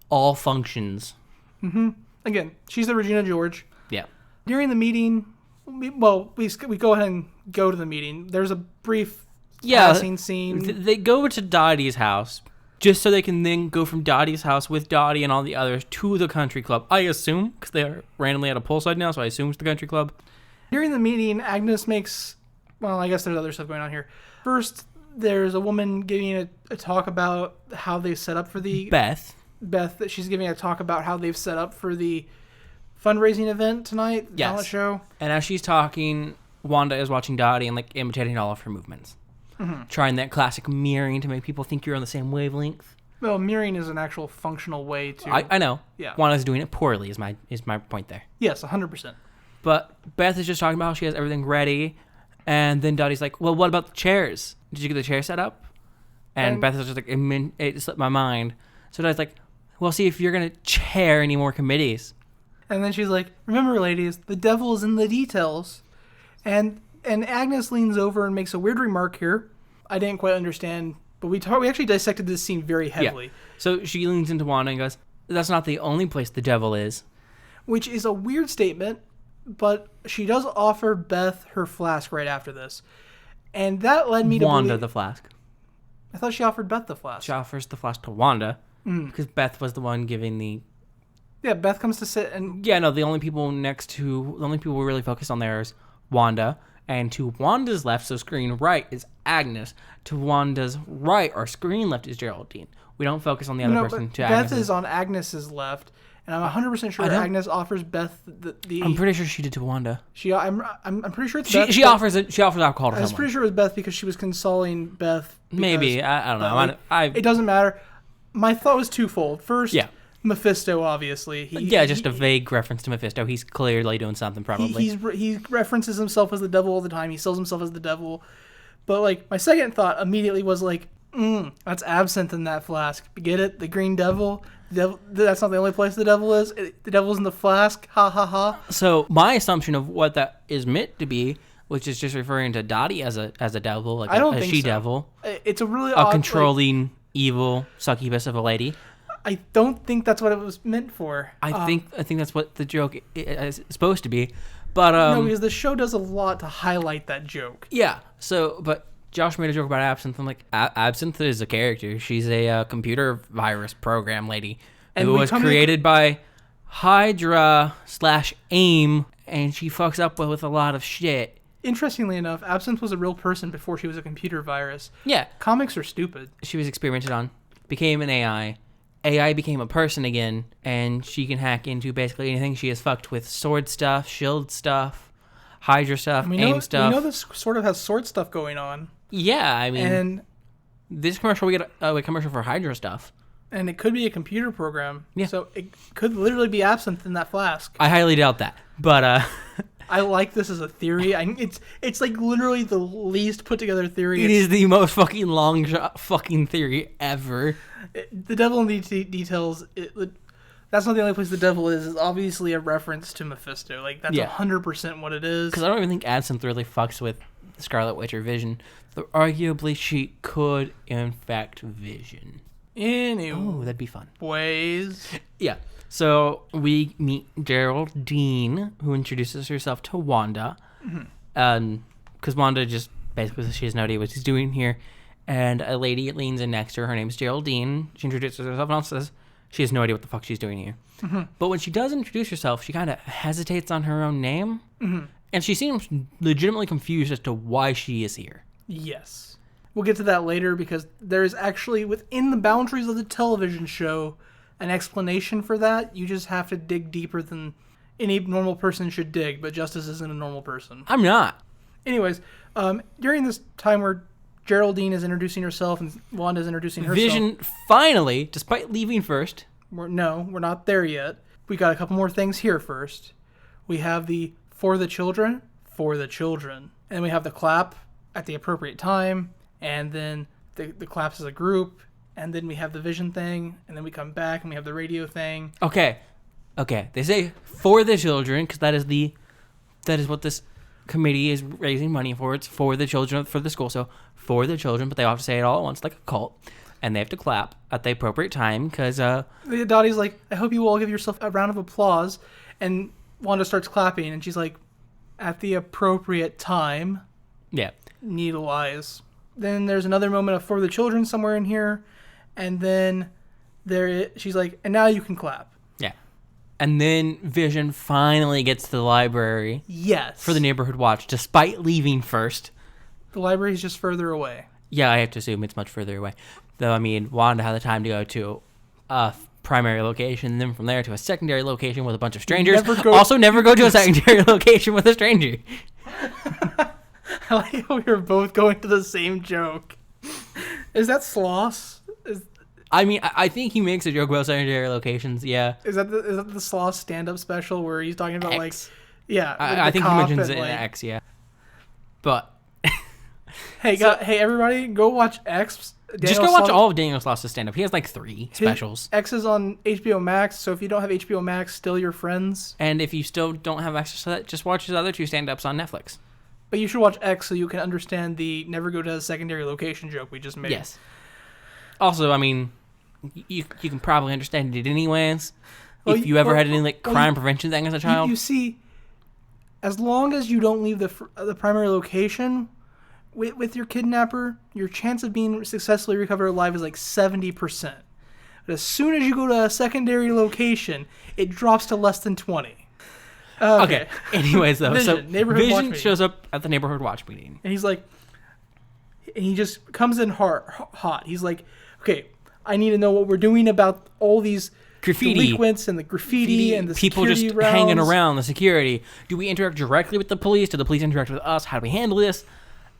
S2: all functions.
S1: Mm-hmm. Again, she's the Regina George.
S2: Yeah.
S1: During the meeting, we go ahead and go to the meeting. There's a brief passing scene.
S2: They go to Dottie's house just so they can then go from Dottie's house with Dottie and all the others to the country club. I assume, because they are randomly at a poolside now, so I assume it's the country club.
S1: During the meeting, Agnes makes... Well, I guess there's other stuff going on here. First, there's a woman giving a talk about how they set up for the... Beth, that she's giving a talk about how they've set up for the fundraising event tonight, the talent show. And
S2: as she's talking, Wanda is watching Dottie and like imitating all of her movements. Mm-hmm. Trying that classic mirroring to make people think you're on the same wavelength.
S1: Well, mirroring is an actual functional way to...
S2: I know.
S1: Yeah.
S2: Wanda's doing it poorly is my point there.
S1: Yes, 100%.
S2: But Beth is just talking about how she has everything ready. And then Dottie's like, well, what about the chairs? Did you get the chair set up? And Beth is just like, it slipped my mind. So Dottie's like, well, see if you're going to chair any more committees.
S1: And then she's like, remember, ladies, the devil is in the details. And Agnes leans over and makes a weird remark here. I didn't quite understand, but we actually dissected this scene very heavily.
S2: Yeah. So she leans into Wanda and goes, that's not the only place the devil is.
S1: Which is a weird statement, but she does offer Beth her flask right after this. And that led me to
S2: Wanda the flask.
S1: I thought she offered Beth the flask.
S2: She offers the flask to Wanda because Beth was the one giving the...
S1: Yeah, Beth comes to sit and...
S2: Yeah, no, the only people we're really focused on there is Wanda. And to Wanda's left, so screen right, is Agnes. To Wanda's right, or screen left, is Geraldine. We don't focus on the other person. To
S1: Beth
S2: Agnes's.
S1: is on Agnes's left, and I'm 100% sure Agnes offers Beth the.
S2: I'm pretty sure she did to Wanda.
S1: I'm pretty sure it's Beth.
S2: She offers alcohol to someone.
S1: I was pretty sure it was Beth because she was consoling Beth.
S2: Maybe I don't know.
S1: It doesn't matter. My thought was twofold. First, Mephisto, obviously.
S2: Just a vague reference to Mephisto. He's clearly doing something, probably.
S1: He references himself as the devil all the time. He sells himself as the devil. But, like, my second thought immediately was, like, that's absinthe in that flask. Get it? The green devil? That's not the only place the devil is. The devil's in the flask. Ha, ha, ha.
S2: So, my assumption of what that is meant to be, which is just referring to Dottie as a devil, like a she-devil.
S1: It's a really
S2: odd... A controlling, evil, succubus of a lady.
S1: I don't think that's what it was meant for.
S2: I think that's what the joke is supposed to be, but
S1: no, because the show does a lot to highlight that joke.
S2: Yeah. So, but Josh made a joke about Absinthe. I'm like, Absinthe is a character. She's a computer virus program lady who was created by Hydra/AIM, and she fucks up with a lot of shit.
S1: Interestingly enough, Absinthe was a real person before she was a computer virus.
S2: Yeah.
S1: Comics are stupid.
S2: She was experimented on, became an AI. AI became a person again, and she can hack into basically anything. She has fucked with sword stuff, shield stuff, Hydra stuff, AIM stuff.
S1: We know this sort of has sword stuff going on.
S2: Yeah, I mean, and this commercial, we get a commercial for Hydra stuff.
S1: And it could be a computer program.
S2: Yeah.
S1: So it could literally be absinthe in that flask.
S2: I highly doubt that, but...
S1: I like this as a theory. It's like literally the least put together theory.
S2: It is the most fucking long shot fucking theory ever.
S1: The devil in the details. That's not the only place the devil is. It's obviously a reference to Mephisto. Like that's 100% what it is.
S2: Because I don't even think Absinthe really fucks with Scarlet Witch or Vision. Though arguably she could infect Vision. Oh, that'd be fun.
S1: Ways.
S2: Yeah. So we meet Geraldine, who introduces herself to Wanda. Because Wanda just basically says she has no idea what she's doing here. And a lady leans in next to her. Her name's Geraldine. She introduces herself and also says she has no idea what the fuck she's doing here. But when she does introduce herself, she kind of hesitates on her own name. And she seems legitimately confused as to why she is here.
S1: Yes. We'll get to that later because there's actually, within the boundaries of the television show, an explanation for that. You just have to dig deeper than any normal person should dig, but Justice isn't a normal person.
S2: I'm not.
S1: Anyways, during this time where Geraldine is introducing herself and Wanda's introducing herself...
S2: Vision finally, despite leaving first...
S1: We're not there yet. We got a couple more things here first. We have the for the children. And we have the clap at the appropriate time, and then the claps as a group, and then we have the Vision thing, and then we come back and we have the radio thing.
S2: Okay. They say for the children because that is what this committee is raising money for. It's for the children for the school. So for the children, but they all have to say it all at once like a cult, and they have to clap at the appropriate time because
S1: Dottie's like, I hope you all give yourself a round of applause, and Wanda starts clapping, and she's like, at the appropriate time.
S2: Yeah.
S1: Needle eyes. Then there's another moment of for the children somewhere in here. And then she's like, and now you can clap.
S2: Yeah. And then Vision finally gets to the library.
S1: Yes.
S2: For the neighborhood watch, despite leaving first.
S1: The library's just further away.
S2: Yeah, I have to assume it's much further away. Though, I mean, Wanda had the time to go to a primary location, and then from there to a secondary location with a bunch of strangers. Never go to a secondary location with a stranger.
S1: I like how we were both going to the same joke. Is that Sloss?
S2: I think he makes a joke about secondary locations, yeah.
S1: Is that the Sloss stand-up special where he's talking about,
S2: X.
S1: I
S2: think he mentions it in X, yeah. But...
S1: hey, everybody, go watch X.
S2: Just go watch all of Daniel Sloss's stand-up. He has, 3 specials.
S1: X is on HBO Max, so if you don't have HBO Max, still your friends.
S2: And if you still don't have access to that, just watch his other 2 stand-ups on Netflix.
S1: But you should watch X so you can understand the never go to a secondary location joke we just made.
S2: Yes. Also, I mean, you can probably understand it anyways. If you ever had any crime prevention thing as a child.
S1: You see, as long as you don't leave the primary location with your kidnapper, your chance of being successfully recovered alive is 70%. But as soon as you go to a secondary location, it drops to less than 20. Okay.
S2: Anyways, though,
S1: Vision, neighborhood watch
S2: Vision
S1: meeting.
S2: shows up at the neighborhood watch meeting.
S1: And he's like, and he just comes in hot. He's like, okay, I need to know what we're doing about all these
S2: Graffiti.
S1: delinquents and the graffiti and the
S2: people just
S1: security rounds.
S2: hanging around, the security. Do we interact directly with the police? Do the police interact with us? How do we handle this?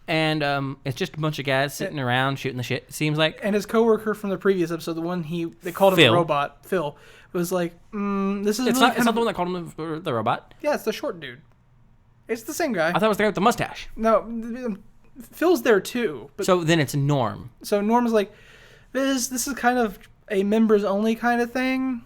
S2: And it's just a bunch of guys sitting around shooting the shit, it seems like.
S1: And his coworker from the previous episode, the one they called him
S2: Phil.
S1: the robot, Phil, was like, this is
S2: It's
S1: really
S2: not the one that called him the robot.
S1: Yeah, it's the short dude. It's the same guy.
S2: I thought it was the guy with the mustache.
S1: No, Phil's there too. But
S2: So then it's Norm.
S1: So Norm's like, this is kind of a members only kind of thing.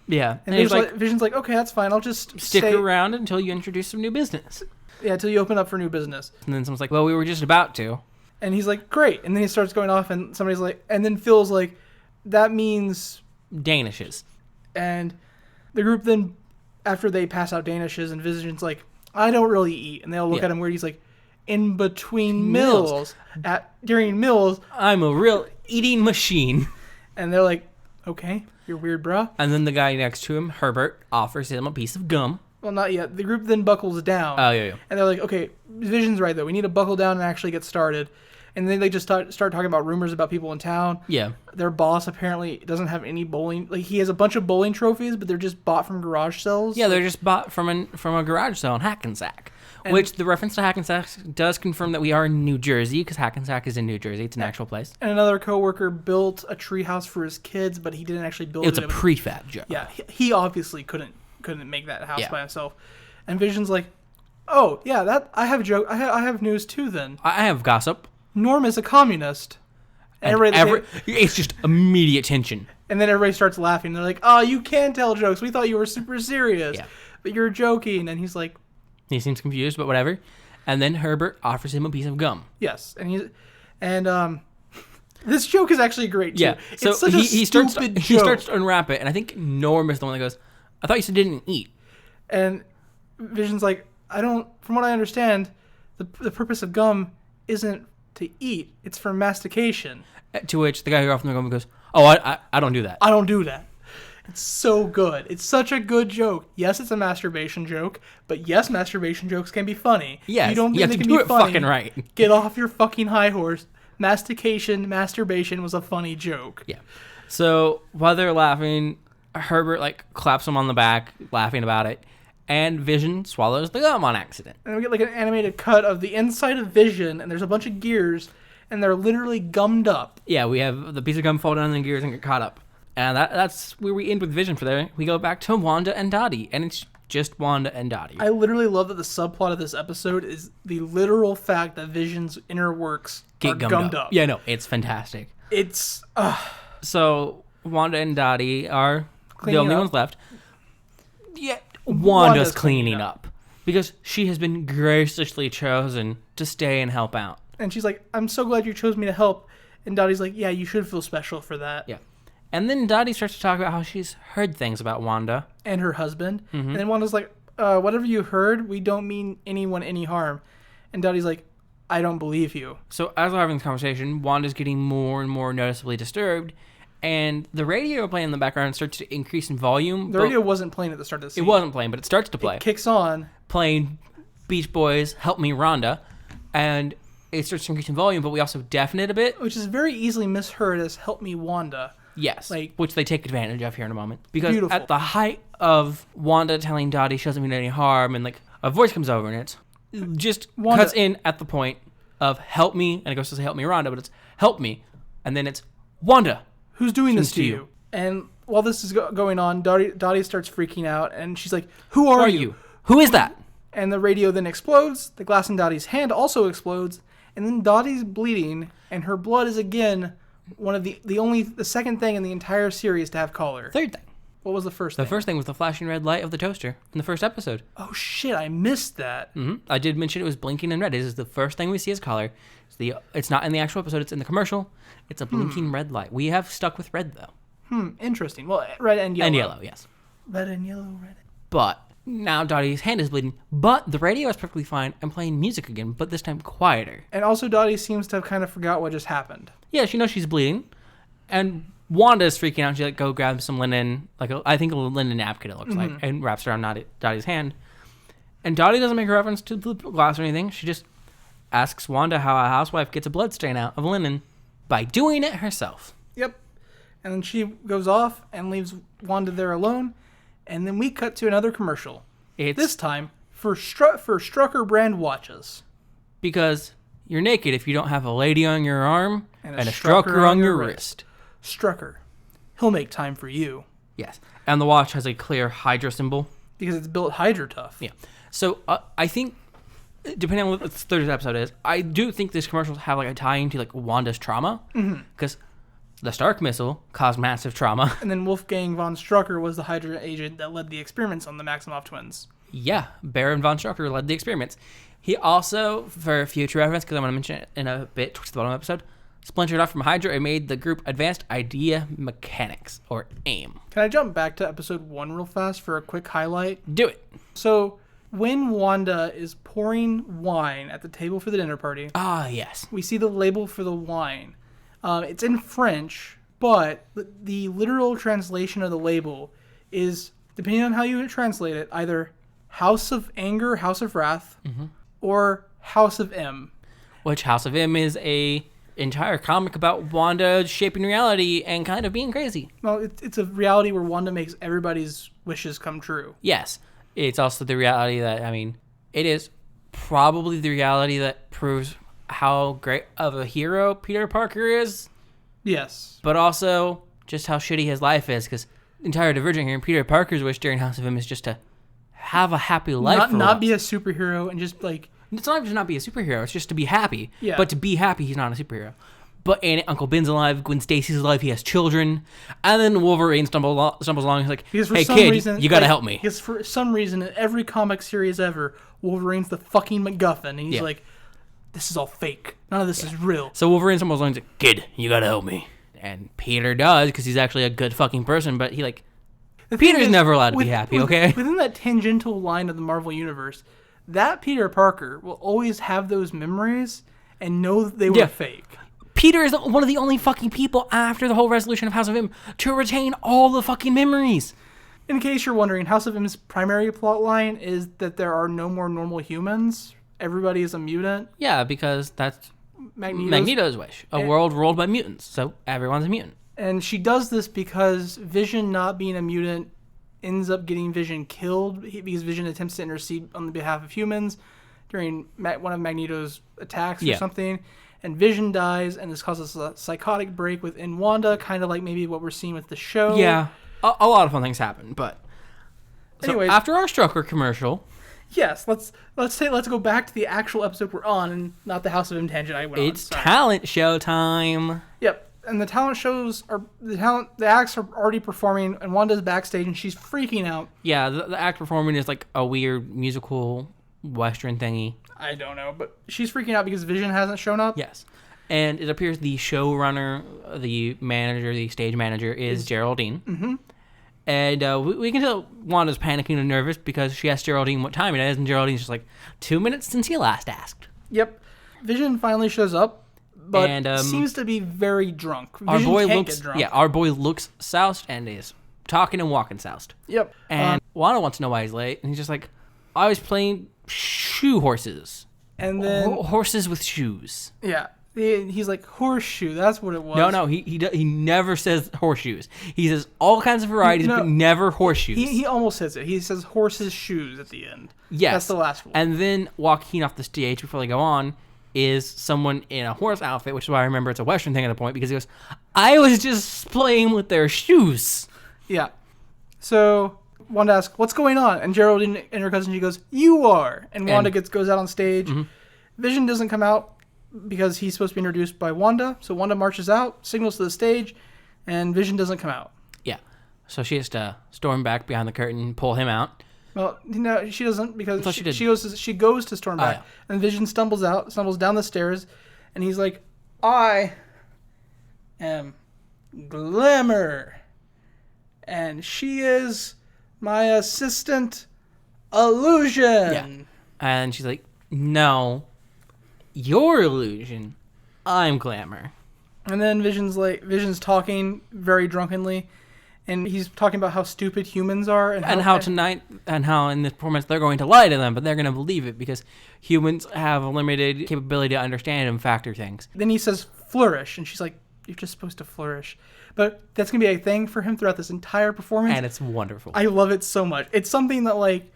S2: Yeah.
S1: And Vision's like, okay, that's fine. I'll just
S2: stick
S1: stay
S2: around until you introduce some new business.
S1: Yeah, until you open up for new business.
S2: And then someone's like, well, we were just about to.
S1: And he's like, great. And then he starts going off, and somebody's like, and then Phil's like, that means
S2: Danishes.
S1: And the group then, after they pass out Danishes, and Vision's like, I don't really eat. And they all look at him weird. He's like, in between meals. During meals.
S2: I'm a real eating machine.
S1: And they're like, okay, you're weird, bruh.
S2: And then the guy next to him, Herbert, offers him a piece of gum.
S1: Well, not yet. The group then buckles down.
S2: Oh, yeah.
S1: And they're like, okay, Vision's right, though. We need to buckle down and actually get started. And then they just start talking about rumors about people in town.
S2: Yeah.
S1: Their boss apparently doesn't have any bowling. Like, he has a bunch of bowling trophies, but they're just bought from garage sales.
S2: Yeah, they're just bought from a garage sale in Hackensack. Which the reference to Hackensack does confirm that we are in New Jersey, because Hackensack is in New Jersey. It's an actual place.
S1: And another coworker built a treehouse for his kids, but he didn't actually build it.
S2: It's a prefab job.
S1: Yeah, he obviously couldn't make that house by himself. And Vision's like, oh yeah, that I have a joke. I have news too. Then
S2: I have gossip.
S1: Norm is a communist.
S2: And it's just immediate tension.
S1: And then everybody starts laughing. They're like, oh, you can tell jokes. We thought you were super serious.
S2: Yeah.
S1: But you're joking. And he's like...
S2: He seems confused, but whatever. And then Herbert offers him a piece of gum.
S1: Yes. And this joke is actually great, too.
S2: Yeah. So
S1: it's such he starts
S2: to unwrap it. And I think Norm is the one that goes, I thought you said didn't eat.
S1: And Vision's like, from what I understand, the purpose of gum isn't to eat. It's for mastication.
S2: To which the guy who offered the gum goes, oh, I don't do that.
S1: I don't do that. It's so good. It's such a good joke. Yes, it's a masturbation joke, but yes, masturbation jokes can be funny.
S2: Yes,
S1: you don't
S2: you have
S1: think
S2: to
S1: they
S2: do
S1: can
S2: it
S1: be funny.
S2: fucking right.
S1: Get off your fucking high horse. Masturbation was a funny joke.
S2: Yeah. So while they're laughing, Herbert claps him on the back, laughing about it, and Vision swallows the gum on accident.
S1: And we get an animated cut of the inside of Vision, and there's a bunch of gears, and they're literally gummed up.
S2: Yeah, we have the piece of gum fall down in the gears and get caught up. And that's where we end with Vision for there. We go back to Wanda and Dottie, and it's just Wanda and Dottie.
S1: I literally love that the subplot of this episode is the literal fact that Vision's inner works are gummed up.
S2: Yeah, no, it's fantastic.
S1: It's...
S2: So Wanda and Dottie are the only ones left. Yeah, Wanda's cleaning up. Because she has been graciously chosen to stay and help out.
S1: And she's like, I'm so glad you chose me to help. And Dottie's like, yeah, you should feel special for that.
S2: Yeah. And then Dottie starts to talk about how she's heard things about Wanda.
S1: And her husband. Mm-hmm. And then Wanda's like, whatever you heard, we don't mean anyone any harm. And Dottie's like, I don't believe you.
S2: So as we're having this conversation, Wanda's getting more and more noticeably disturbed. And the radio playing in the background starts to increase in volume.
S1: The radio wasn't playing at the start of the scene.
S2: It wasn't playing, but it starts to play.
S1: It kicks on.
S2: Playing Beach Boys, Help Me Rhonda. And it starts to increase in volume, but we also deafen it a bit.
S1: Which is very easily misheard as Help Me Wanda.
S2: Yes, which they take advantage of here in a moment. Because
S1: beautiful.
S2: At the height of Wanda telling Dottie she doesn't mean any harm, and a voice comes over, and it's just Wanda cuts in at the point of help me, and it goes to say help me Rhonda, but it's help me, and then it's Wanda.
S1: Who's doing this to you? And while this is going on, Dottie starts freaking out, and she's like, Who are you?
S2: Who is that?
S1: And the radio then explodes, the glass in Dottie's hand also explodes, and then Dottie's bleeding, and her blood is again one of the second thing in the entire series to have color.
S2: Third thing.
S1: What was the first thing?
S2: The first thing was the flashing red light of the toaster in the first episode.
S1: Oh shit, I missed that.
S2: Mm-hmm. I did mention it was blinking in red. It is the first thing we see as color. It's not in the actual episode, it's in the commercial. It's a blinking red light. We have stuck with red though.
S1: Interesting. Well, red and yellow.
S2: And yellow, yes.
S1: Red and yellow, red.
S2: But now Dottie's hand is bleeding, but the radio is perfectly fine and playing music again, but this time quieter.
S1: And also Dottie seems to have kind of forgot what just happened.
S2: Yeah, she knows she's bleeding. And Wanda is freaking out. She go grab some linen, I think a linen napkin it looks like, and wraps it around Dottie's hand. And Dottie doesn't make a reference to the glass or anything. She just asks Wanda how a housewife gets a blood stain out of linen by doing it herself.
S1: Yep. And then she goes off and leaves Wanda there alone. And then we cut to another commercial. This time for Strucker brand watches.
S2: Because you're naked if you don't have a lady on your arm and a Strucker on your wrist.
S1: Strucker. He'll make time for you.
S2: Yes. And the watch has a clear Hydra symbol.
S1: Because it's built Hydra tough.
S2: Yeah. So I think, depending on what the third episode is, I do think these commercials have like a tie-in to like Wanda's trauma. Because the Stark missile caused massive trauma.
S1: And then Wolfgang von Strucker was the Hydra agent that led the experiments on the Maximoff twins.
S2: Yeah. Baron von Strucker led the experiments. He also, for future reference, because I'm going to mention it in a bit towards the bottom of the episode, splintered off from Hydra and made the group Advanced Idea Mechanics, or AIM.
S1: Can I jump back to episode 1 real fast for a quick highlight?
S2: Do it.
S1: So, when Wanda is pouring wine at the table for the dinner party...
S2: Ah, yes.
S1: We see the label for the wine. It's in French, but the literal translation of the label is, depending on how you translate it, either House of Anger, House of Wrath, or House of M.
S2: Which House of M is a entire comic about Wanda shaping reality and kind of being crazy.
S1: Well, it's a reality where Wanda makes everybody's wishes come true.
S2: Yes. It's also the reality that, it is probably the reality that proves how great of a hero Peter Parker is.
S1: Yes.
S2: But also just how shitty his life is, because the entire Divergent here, Peter Parker's wish during House of M is just to have a happy life.
S1: Not be a superhero and just like...
S2: It's not just not be a superhero, it's just to be happy.
S1: Yeah.
S2: But to be happy, he's not a superhero. But Uncle Ben's alive, Gwen Stacy's alive, he has children. And then Wolverine stumbles along, he's like, hey kid, you gotta help me.
S1: Because for some reason, in every comic series ever, Wolverine's the fucking MacGuffin. And he's like, this is all fake. None of this is real.
S2: So Wolverine stumbles along, he's like, kid, you gotta help me. And Peter does, because he's actually a good fucking person, but he Peter's never allowed to be happy, okay?
S1: Within that tangential line of the Marvel Universe, that Peter Parker will always have those memories and know that they were fake.
S2: Peter is one of the only fucking people after the whole resolution of House of M to retain all the fucking memories.
S1: In case you're wondering, House of M's primary plot line is that there are no more normal humans. Everybody is a mutant.
S2: Yeah, because that's Magneto's wish. A world ruled by mutants, so everyone's a mutant.
S1: And she does this because Vision not being a mutant ends up getting Vision killed because Vision attempts to intercede on the behalf of humans during one of Magneto's attacks or something. And Vision dies, and this causes a psychotic break within Wanda, kind of like maybe what we're seeing with the show.
S2: Yeah, a lot of fun things happen. But
S1: anyways,
S2: after our Strucker commercial,
S1: yes, let's go back to the actual episode we're on, and not the House of M tangent I went on.
S2: It's talent show time.
S1: Yep. And the talent shows the acts are already performing, and Wanda's backstage, and she's freaking out.
S2: Yeah, the act performing is like a weird musical Western thingy.
S1: I don't know, but she's freaking out because Vision hasn't shown up.
S2: Yes, and it appears the showrunner, the manager, the stage manager is Geraldine. Mm-hmm. And we can tell Wanda's panicking and nervous because she asked Geraldine what time it is, and Geraldine's just like, 2 minutes since you last asked.
S1: Yep. Vision finally shows up. But seems to be very drunk.
S2: Our boy looks soused and is talking and walking soused.
S1: Yep.
S2: And Wanda wants to know why he's late, and he's just like, I was playing shoe horses.
S1: And then
S2: horses with shoes.
S1: Yeah. He's like, horseshoe, that's what it was.
S2: No, he never says horseshoes. He says all kinds of varieties, but never horseshoes.
S1: He almost says it. He says horses' shoes at the end.
S2: Yes.
S1: That's the last one.
S2: And then walking off the stage before they go on is someone in a horse outfit, which is why I remember it's a Western thing at the point, because he goes, I was just playing with their shoes.
S1: Yeah. So Wanda asks, what's going on? And Geraldine and her cousin, she goes, you are. And Wanda goes out on stage. Mm-hmm. Vision doesn't come out because he's supposed to be introduced by Wanda. So Wanda marches out, signals to the stage, and Vision doesn't come out.
S2: Yeah. So she has to storm back behind the curtain, pull him out.
S1: Well, no, she doesn't, because she goes to storm back, and Vision stumbles down the stairs, and he's like, I am Glamour, and she is my assistant Illusion.
S2: Yeah. And she's like, no, you're Illusion. I'm Glamour.
S1: And then Vision's talking very drunkenly, And he's talking about how stupid humans are. And
S2: how in this performance they're going to lie to them, but they're going to believe it because humans have a limited capability to understand and factor things.
S1: Then he says, flourish. And she's like, you're just supposed to flourish. But that's going to be a thing for him throughout this entire performance.
S2: And it's wonderful.
S1: I love it so much. It's something that, like,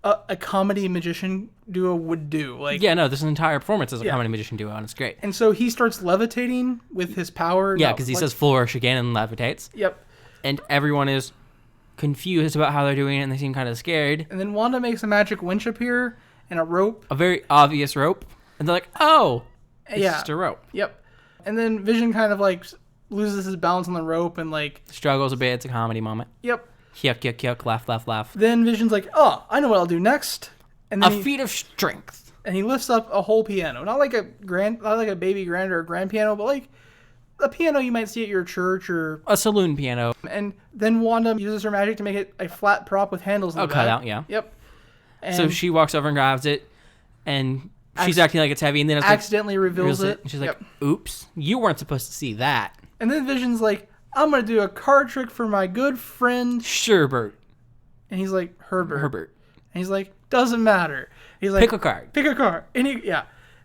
S1: a comedy magician duo would do. Like,
S2: yeah, no, this entire performance is a comedy magician duo, and it's great.
S1: And so he starts levitating with his power.
S2: Yeah, because he says flourish again and levitates.
S1: Yep.
S2: And everyone is confused about how they're doing it, and they seem kind of scared.
S1: And then Wanda makes a magic winch appear and a rope.
S2: A very obvious rope. And they're like, oh, it's just a rope.
S1: Yep. And then Vision kind of, like, loses his balance on the rope and, like...
S2: struggles a bit. It's a comedy moment.
S1: Yep.
S2: Yuck, yuck, yuck, laugh, laugh, laugh.
S1: Then Vision's like, oh, I know what I'll do next. And then
S2: a feat of strength.
S1: And he lifts up a whole piano. Not like a baby grand or a grand piano, but like a piano you might see at your church or...
S2: a saloon piano.
S1: And then Wanda uses her magic to make it a flat prop with handles in the back.
S2: Cut out, yeah.
S1: Yep. And
S2: so she walks over and grabs it, and she's acting like it's heavy, and then it's
S1: accidentally reveals it.
S2: And she's like, oops, you weren't supposed to see that.
S1: And then Vision's like, I'm going to do a card trick for my good friend...
S2: Sherbert.
S1: And he's like, Herbert.
S2: Herbert.
S1: And he's like, doesn't matter. He's like,
S2: pick a card.
S1: Pick a card. And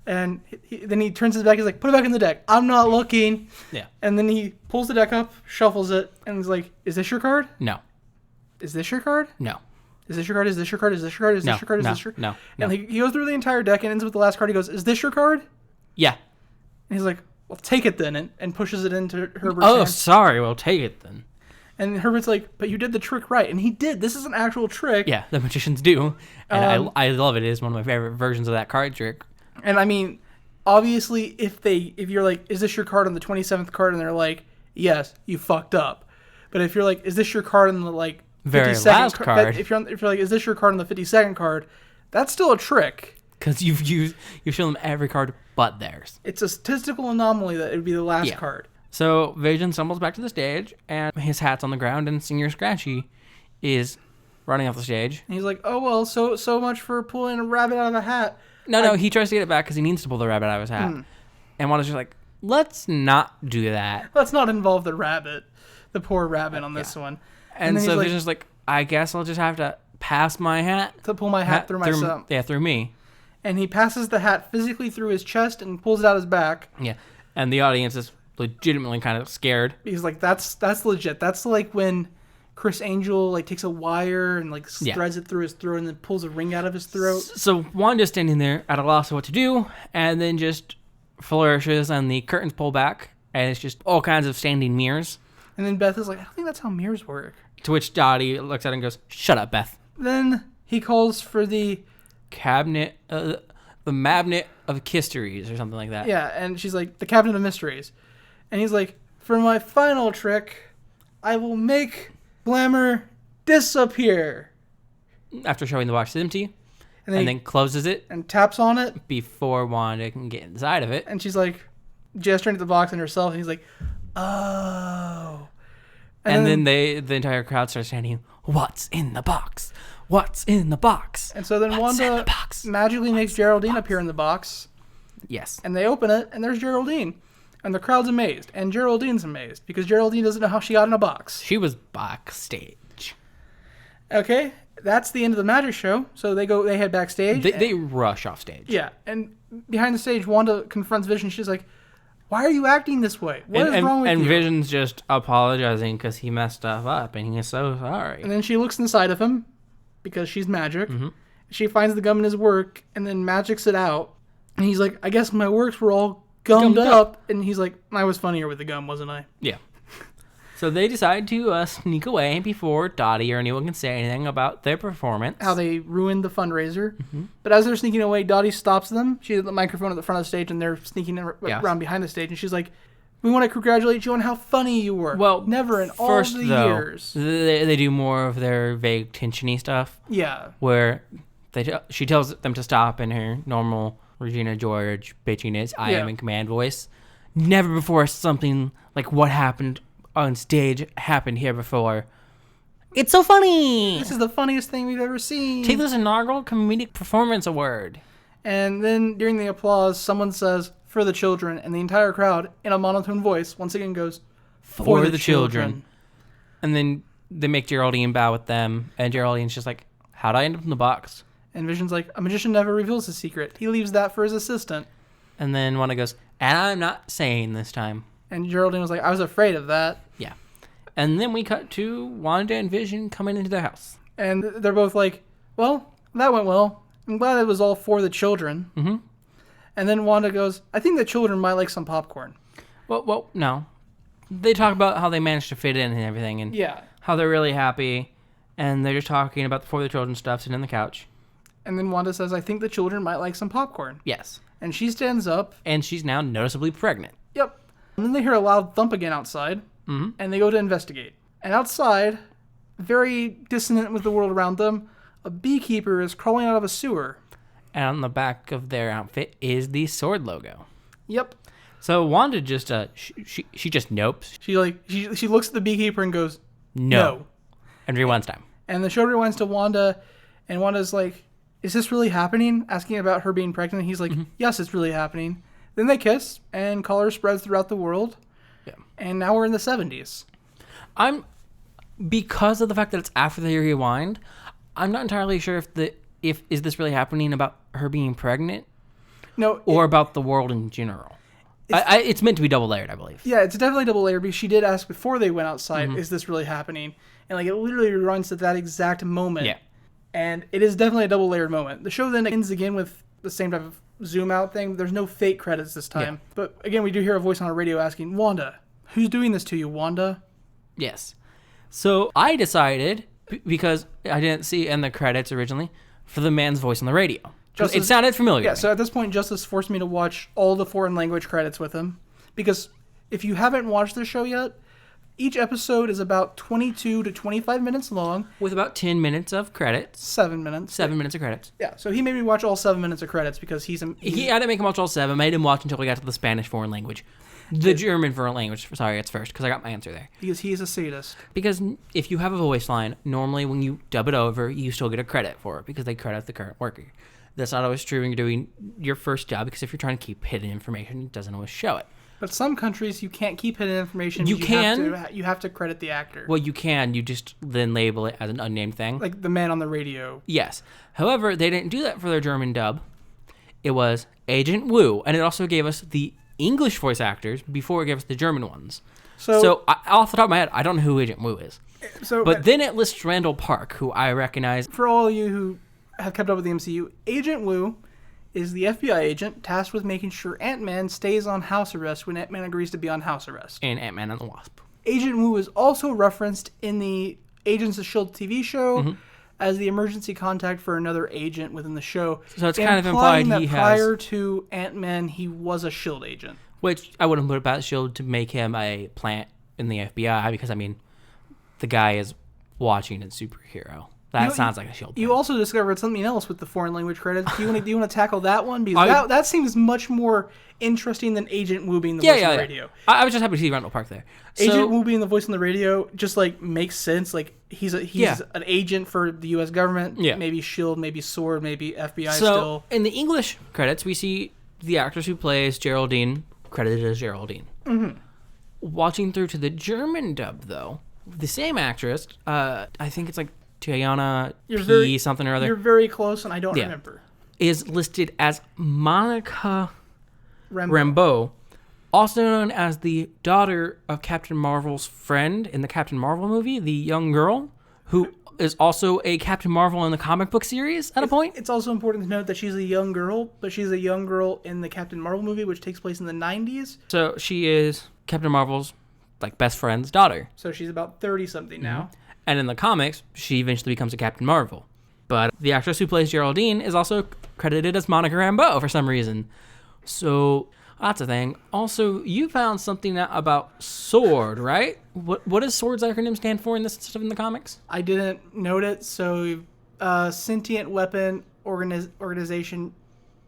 S1: And then he turns his back. He's like, put it back in the deck. I'm not looking.
S2: Yeah.
S1: And then he pulls the deck up, shuffles it, and he's like, is this your card?
S2: No.
S1: Is this your card?
S2: No.
S1: Is this your card? Is this your card? Is this your card? Is this your card? Is this your card?
S2: No.
S1: And he goes through the entire deck and ends with the last card. He goes, is this your card?
S2: Yeah.
S1: And he's like, well, take it then, and pushes it into Herbert's
S2: hand.
S1: hand.
S2: Sorry. Well, take it then.
S1: And Herbert's like, but you did the trick right. And he did. This is an actual trick.
S2: Yeah, the magicians do. And I love it. It is one of my favorite versions of that card trick.
S1: And I mean, obviously, if you're like, is this your card on the 27th card? And they're like, yes, you fucked up. But if you're like, is this your card on the, like,
S2: very last card?
S1: If you're like, is this your card on the 52nd card? That's still a trick.
S2: Because you've shown them every card but theirs.
S1: It's a statistical anomaly that it would be the last card.
S2: So Vision stumbles back to the stage, and his hat's on the ground, and Senior Scratchy is running off the stage.
S1: And he's like, oh, well, so much for pulling a rabbit out of a hat.
S2: No, he tries to get it back because he needs to pull the rabbit out of his hat. And Wanda's just like, let's not do that.
S1: Let's not involve the rabbit, the poor rabbit on this one.
S2: And so Vision's like, I guess I'll just have to pass my hat.
S1: To pull my hat through myself.
S2: Yeah, through me.
S1: And he passes the hat physically through his chest and pulls it out his back.
S2: Yeah, and the audience is legitimately kind of scared.
S1: He's like, that's legit. That's like when Chris Angel like takes a wire and like threads it through his throat and then pulls a ring out of his throat.
S2: So Wanda's standing there at a loss of what to do, and then just flourishes and the curtains pull back, and it's just all kinds of standing mirrors.
S1: And then Beth is like, I don't think that's how mirrors work.
S2: To which Dottie looks at it and goes, shut up, Beth.
S1: Then he calls for the
S2: cabinet, the Mabnet of Mysteries or something like that.
S1: Yeah, and she's like, the Cabinet of Mysteries. And he's like, for my final trick, I will make Glamour disappear.
S2: After showing the box is empty, and then closes it.
S1: And taps on it.
S2: Before Wanda can get inside of it.
S1: And she's like, gesturing at the box and herself, and he's like, oh.
S2: And then the entire crowd starts chanting, what's in the box? What's in the box?
S1: And so then Wanda magically makes Geraldine appear in the box.
S2: Yes.
S1: And they open it, and there's Geraldine. And the crowd's amazed. And Geraldine's amazed, because Geraldine doesn't know how she got in a box.
S2: She was backstage.
S1: Okay, that's the end of the magic show. So they head backstage.
S2: They rush off stage.
S1: Yeah, and behind the stage, Wanda confronts Vision. She's like, why are you acting this way? What is wrong with you?
S2: And Vision's just apologizing because he messed stuff up, and he's so sorry.
S1: And then she looks inside of him, because she's magic. Mm-hmm. She finds the gum in his work, and then magics it out. And he's like, I guess my works were all gummed up. And he's like, I was funnier with the gum, wasn't I?
S2: Yeah. So they decide to sneak away before Dottie or anyone can say anything about their performance.
S1: How they ruined the fundraiser. Mm-hmm. But as they're sneaking away, Dottie stops them. She has the microphone at the front of the stage, and they're sneaking around behind the stage. And she's like, we want to congratulate you on how funny you were. Well, never in all the years.
S2: They do more of their vague tensiony stuff.
S1: Yeah.
S2: Where she tells them to stop in her normal Regina George bitchiness, I am in command voice. Never before something like what happened on stage happened here before. It's so funny.
S1: This is the funniest thing we've ever seen.
S2: Take this inaugural comedic performance award.
S1: And then during the applause, someone says, for the children, and the entire crowd, in a monotone voice, once again goes,
S2: for the children. And then they make Geraldine bow with them, and Geraldine's just like, how'd I end up in the box?
S1: And Vision's like, a magician never reveals his secret. He leaves that for his assistant.
S2: And then Wanda goes, and I'm not saying this time.
S1: And Geraldine was like, I was afraid of that.
S2: Yeah. And then we cut to Wanda and Vision coming into their house.
S1: And they're both like, well, that went well. I'm glad it was all for the children.
S2: Mm-hmm.
S1: And then Wanda goes, I think the children might like some popcorn.
S2: Well, no. They talk about how they managed to fit in and everything, and how they're really happy, and they're just talking about the For the Children stuff, sitting on the couch.
S1: And then Wanda says, I think the children might like some popcorn.
S2: Yes.
S1: And she stands up.
S2: And she's now noticeably pregnant.
S1: Yep. And then they hear a loud thump again outside, and they go to investigate. And outside, very dissonant with the world around them, a beekeeper is crawling out of a sewer.
S2: And on the back of their outfit is the sword logo.
S1: Yep.
S2: So Wanda just she just nopes.
S1: She looks at the beekeeper and goes,
S2: no. And rewinds time.
S1: And the show rewinds to Wanda, and Wanda's like, is this really happening? Asking about her being pregnant. He's like, yes, it's really happening. Then they kiss, and color spreads throughout the world.
S2: Yeah.
S1: And now we're in the 70s.
S2: Because of the fact that it's after the rewind, I'm not entirely sure if is this really happening about her being pregnant?
S1: No.
S2: Or about the world in general. It's meant to be double layered, I believe.
S1: Yeah, it's definitely double layered because she did ask before they went outside, is this really happening? And like it literally runs to that exact moment.
S2: Yeah.
S1: And it is definitely a double layered moment. The show then ends again with the same type of zoom out thing. There's no fake credits this time. Yeah. But again, we do hear a voice on our radio asking, Wanda, who's doing this to you, Wanda?
S2: Yes. So I decided, because I didn't see in the credits originally, for the man's voice on the radio. It sounded familiar.
S1: Yeah, so at this point, Justice forced me to watch all the foreign language credits with him. Because if you haven't watched the show yet, each episode is about 22 to 25 minutes long.
S2: With about 10 minutes of credits.
S1: 7 minutes.
S2: 7 minutes of credits.
S1: Yeah, so he made me watch all 7 minutes of credits because he's
S2: I didn't make him watch all 7. Made him watch until we got to the Spanish foreign language. The German foreign language. Sorry, it's first, because I got my answer there.
S1: Because he is a sadist.
S2: Because if you have a voice line, normally when you dub it over, you still get a credit for it, because they credit the current worker. That's not always true when you're doing your first job, because if you're trying to keep hidden information, it doesn't always show it.
S1: But some countries, you can't keep hidden information.
S2: You can.
S1: You have to credit the actor.
S2: Well, you can. You just then label it as an unnamed thing.
S1: Like the man on the radio.
S2: Yes. However, they didn't do that for their German dub. It was Agent Wu, and it also gave us the English voice actors before it gave us the German ones. So off the top of my head, I don't know who Agent Wu is. But then it lists Randall Park, who I recognize.
S1: For all of you who have kept up with the MCU, Agent Wu is the FBI agent tasked with making sure Ant-Man stays on house arrest when Ant-Man agrees to be on house arrest.
S2: And Ant-Man and the Wasp.
S1: Agent Wu is also referenced in the Agents of S.H.I.E.L.D. TV show as the emergency contact for another agent within the show.
S2: So it's kind of implied
S1: that prior to Ant-Man, he was a S.H.I.E.L.D. agent.
S2: Which I wouldn't put it past S.H.I.E.L.D. to make him a plant in the FBI, because, I mean, the guy is watching a superhero. That sounds like a S.H.I.E.L.D.
S1: You also discovered something else with the foreign language credits. Do you want to tackle that one? Because that seems much more interesting than Agent Wu being the voice on the radio.
S2: I was just happy to see Randall Park there.
S1: Agent Wu being the voice on the radio just like makes sense. Like he's an agent for the U.S. government. Yeah. Maybe S.H.I.E.L.D., maybe SWORD, maybe FBI still.
S2: In the English credits, we see the actress who plays Geraldine credited as Geraldine. Mm-hmm. Watching through to the German dub, though, the same actress, I think it's like Tiana something or other.
S1: You're very close, and I don't remember.
S2: Is listed as Monica Rambeau, also known as the daughter of Captain Marvel's friend in the Captain Marvel movie, the young girl, who is also a Captain Marvel in the comic book series at a point.
S1: It's also important to note that she's a young girl, but she's a young girl in the Captain Marvel movie, which takes place in the 90s.
S2: So she is Captain Marvel's best friend's daughter.
S1: So she's about 30-something now.
S2: And in the comics, she eventually becomes a Captain Marvel. But the actress who plays Geraldine is also credited as Monica Rambeau for some reason. So that's a thing. Also, you found something out about SWORD, right? What does SWORD's acronym stand for in this stuff in the comics?
S1: I didn't note it. So, Sentient Weapon Organization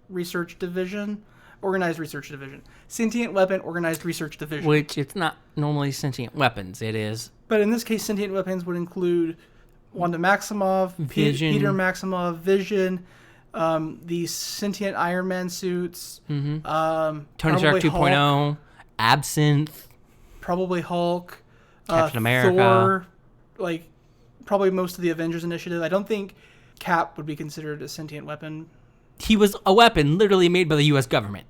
S1: Research Division. Organized Research Division. Sentient Weapon Organized Research Division.
S2: Which, it's not normally sentient weapons. It is.
S1: But in this case, sentient weapons would include Wanda Maximoff,
S2: Vision.
S1: Peter Maximoff, Vision, the sentient Iron Man suits,
S2: Tony Stark 2.0, Absinthe,
S1: probably Hulk,
S2: Captain America,
S1: Thor, like probably most of the Avengers Initiative. I don't think Cap would be considered a sentient weapon,
S2: He was a weapon literally made by the U.S. government.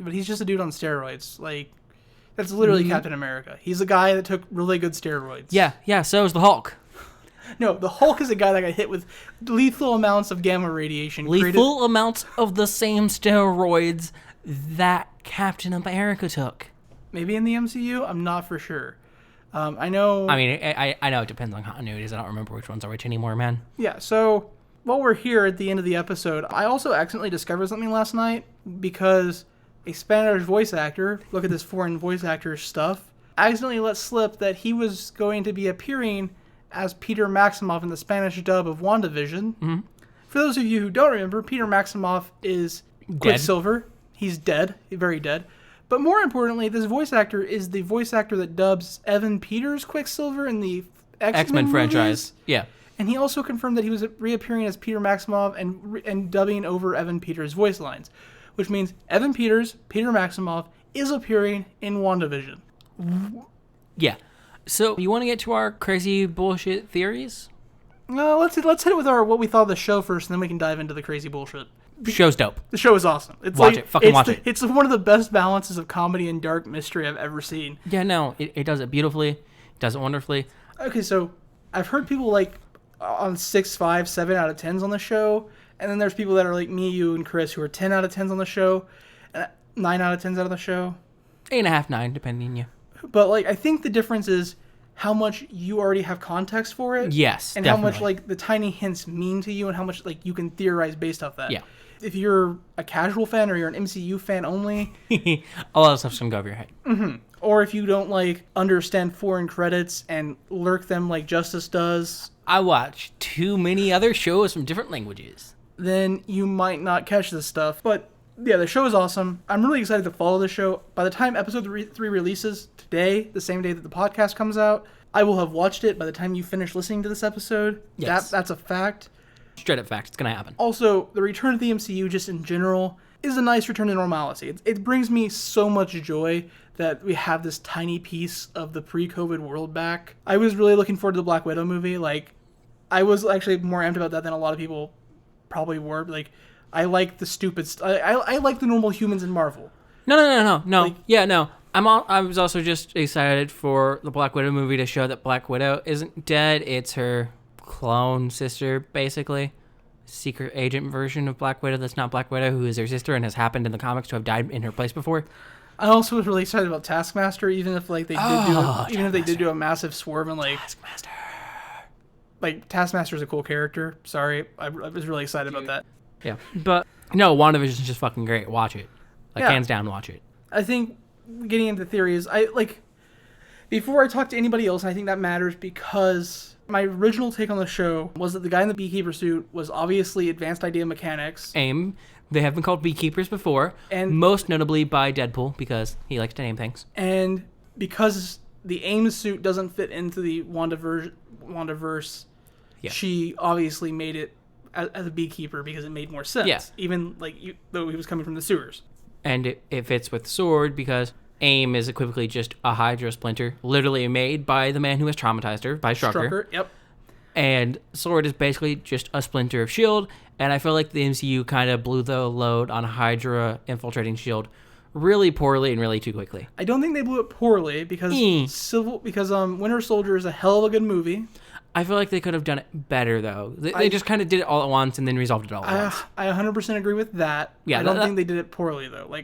S1: but he's just a dude on steroids. Like, that's literally Captain America. He's a guy that took really good steroids.
S2: Yeah, so is the Hulk.
S1: No, the Hulk is a guy that got hit with lethal amounts of gamma radiation.
S2: Lethal amounts of the same steroids that Captain America took.
S1: Maybe in the MCU? I'm not for sure. I know...
S2: I mean, I know it depends on continuities. I don't remember which ones are which anymore, man.
S1: Yeah, so while we're here at the end of the episode, I also accidentally discovered something last night because a Spanish voice actor, look at this foreign voice actor stuff, accidentally let slip that he was going to be appearing as Peter Maximoff in the Spanish dub of WandaVision. Mm-hmm. For those of you who don't remember, Peter Maximoff is Quicksilver. He's dead, very dead. But more importantly, this voice actor is the voice actor that dubs Evan Peters Quicksilver in the X-Men
S2: franchise. Yeah.
S1: And he also confirmed that he was reappearing as Peter Maximoff and dubbing over Evan Peters' voice lines, which means Evan Peters, Peter Maximoff, is appearing in WandaVision.
S2: Yeah. So, you want to get to our crazy bullshit theories?
S1: Let's hit it with our what we thought of the show first, and then we can dive into the crazy bullshit.
S2: Show's dope.
S1: The show is awesome. It's
S2: watch it.
S1: It's one of the best balances of comedy and dark mystery I've ever seen.
S2: Yeah, no, it does it beautifully. It does it wonderfully.
S1: Okay, so I've heard people like on 6, 5, 7 out of 10s on the show, and then there's people that are like me, you, and Chris who are 10 out of 10s on the show, and 9 out of 10s out of the show.
S2: 8.5, 9, depending on you.
S1: But like, I think the difference is how much you already have context for it.
S2: Yes,
S1: and
S2: definitely.
S1: how much like the tiny hints mean to you, and how much like you can theorize based off that.
S2: Yeah.
S1: If you're a casual fan or you're an MCU fan only,
S2: a lot of stuff's gonna go over your head.
S1: Mm-hmm. Or if you don't like understand foreign credits and lurk them like Justice does,
S2: I watch too many other shows from different languages.
S1: Then you might not catch this stuff. But yeah, the show is awesome. I'm really excited to follow the show. By the time episode 3 releases today, the same day that the podcast comes out, I will have watched it by the time you finish listening to this episode.
S2: Yes.
S1: That's a fact.
S2: Straight up facts. It's going to happen.
S1: Also, the return of the MCU just in general is a nice return to normalcy. It brings me so much joy that we have this tiny piece of the pre-COVID world back. I was really looking forward to the Black Widow movie. Like, I was actually more amped about that than a lot of people probably were. Like, I like the stupid... I like the normal humans in Marvel.
S2: No.
S1: Like,
S2: yeah, no. I was also just excited for the Black Widow movie to show that Black Widow isn't dead. It's her clone sister, basically. Secret agent version of Black Widow that's not Black Widow, who is her sister and has happened in the comics to have died in her place before.
S1: I also was really excited about Taskmaster, even if like they did do a massive swerve and like
S2: Taskmaster.
S1: Like Taskmaster is a cool character. Sorry, I was really excited about that.
S2: Yeah, but no, WandaVision is just fucking great. Watch it, hands down, watch it.
S1: I think getting into theories, before I talk to anybody else, I think that matters because my original take on the show was that the guy in the beekeeper suit was obviously advanced idea mechanics.
S2: AIM. They have been called beekeepers before, and most notably by Deadpool because he likes to name things.
S1: And because the AIM suit doesn't fit into the WandaVerse, she obviously made it as a beekeeper because it made more sense.
S2: Yeah.
S1: Even though he was coming from the sewers.
S2: And it fits with Sword because AIM is equivocally just a Hydra splinter, literally made by the man who has traumatized her, by Strucker.
S1: Yep.
S2: And Sword is basically just a splinter of S.H.I.E.L.D., and I feel like the MCU kind of blew the load on Hydra infiltrating S.H.I.E.L.D. really poorly and really too quickly.
S1: I don't think they blew it poorly because Winter Soldier is a hell of a good movie.
S2: I feel like they could have done it better, though. They just kind of did it all at once and then resolved it all at once.
S1: I 100% agree with that. Yeah, I don't think they did it poorly, though.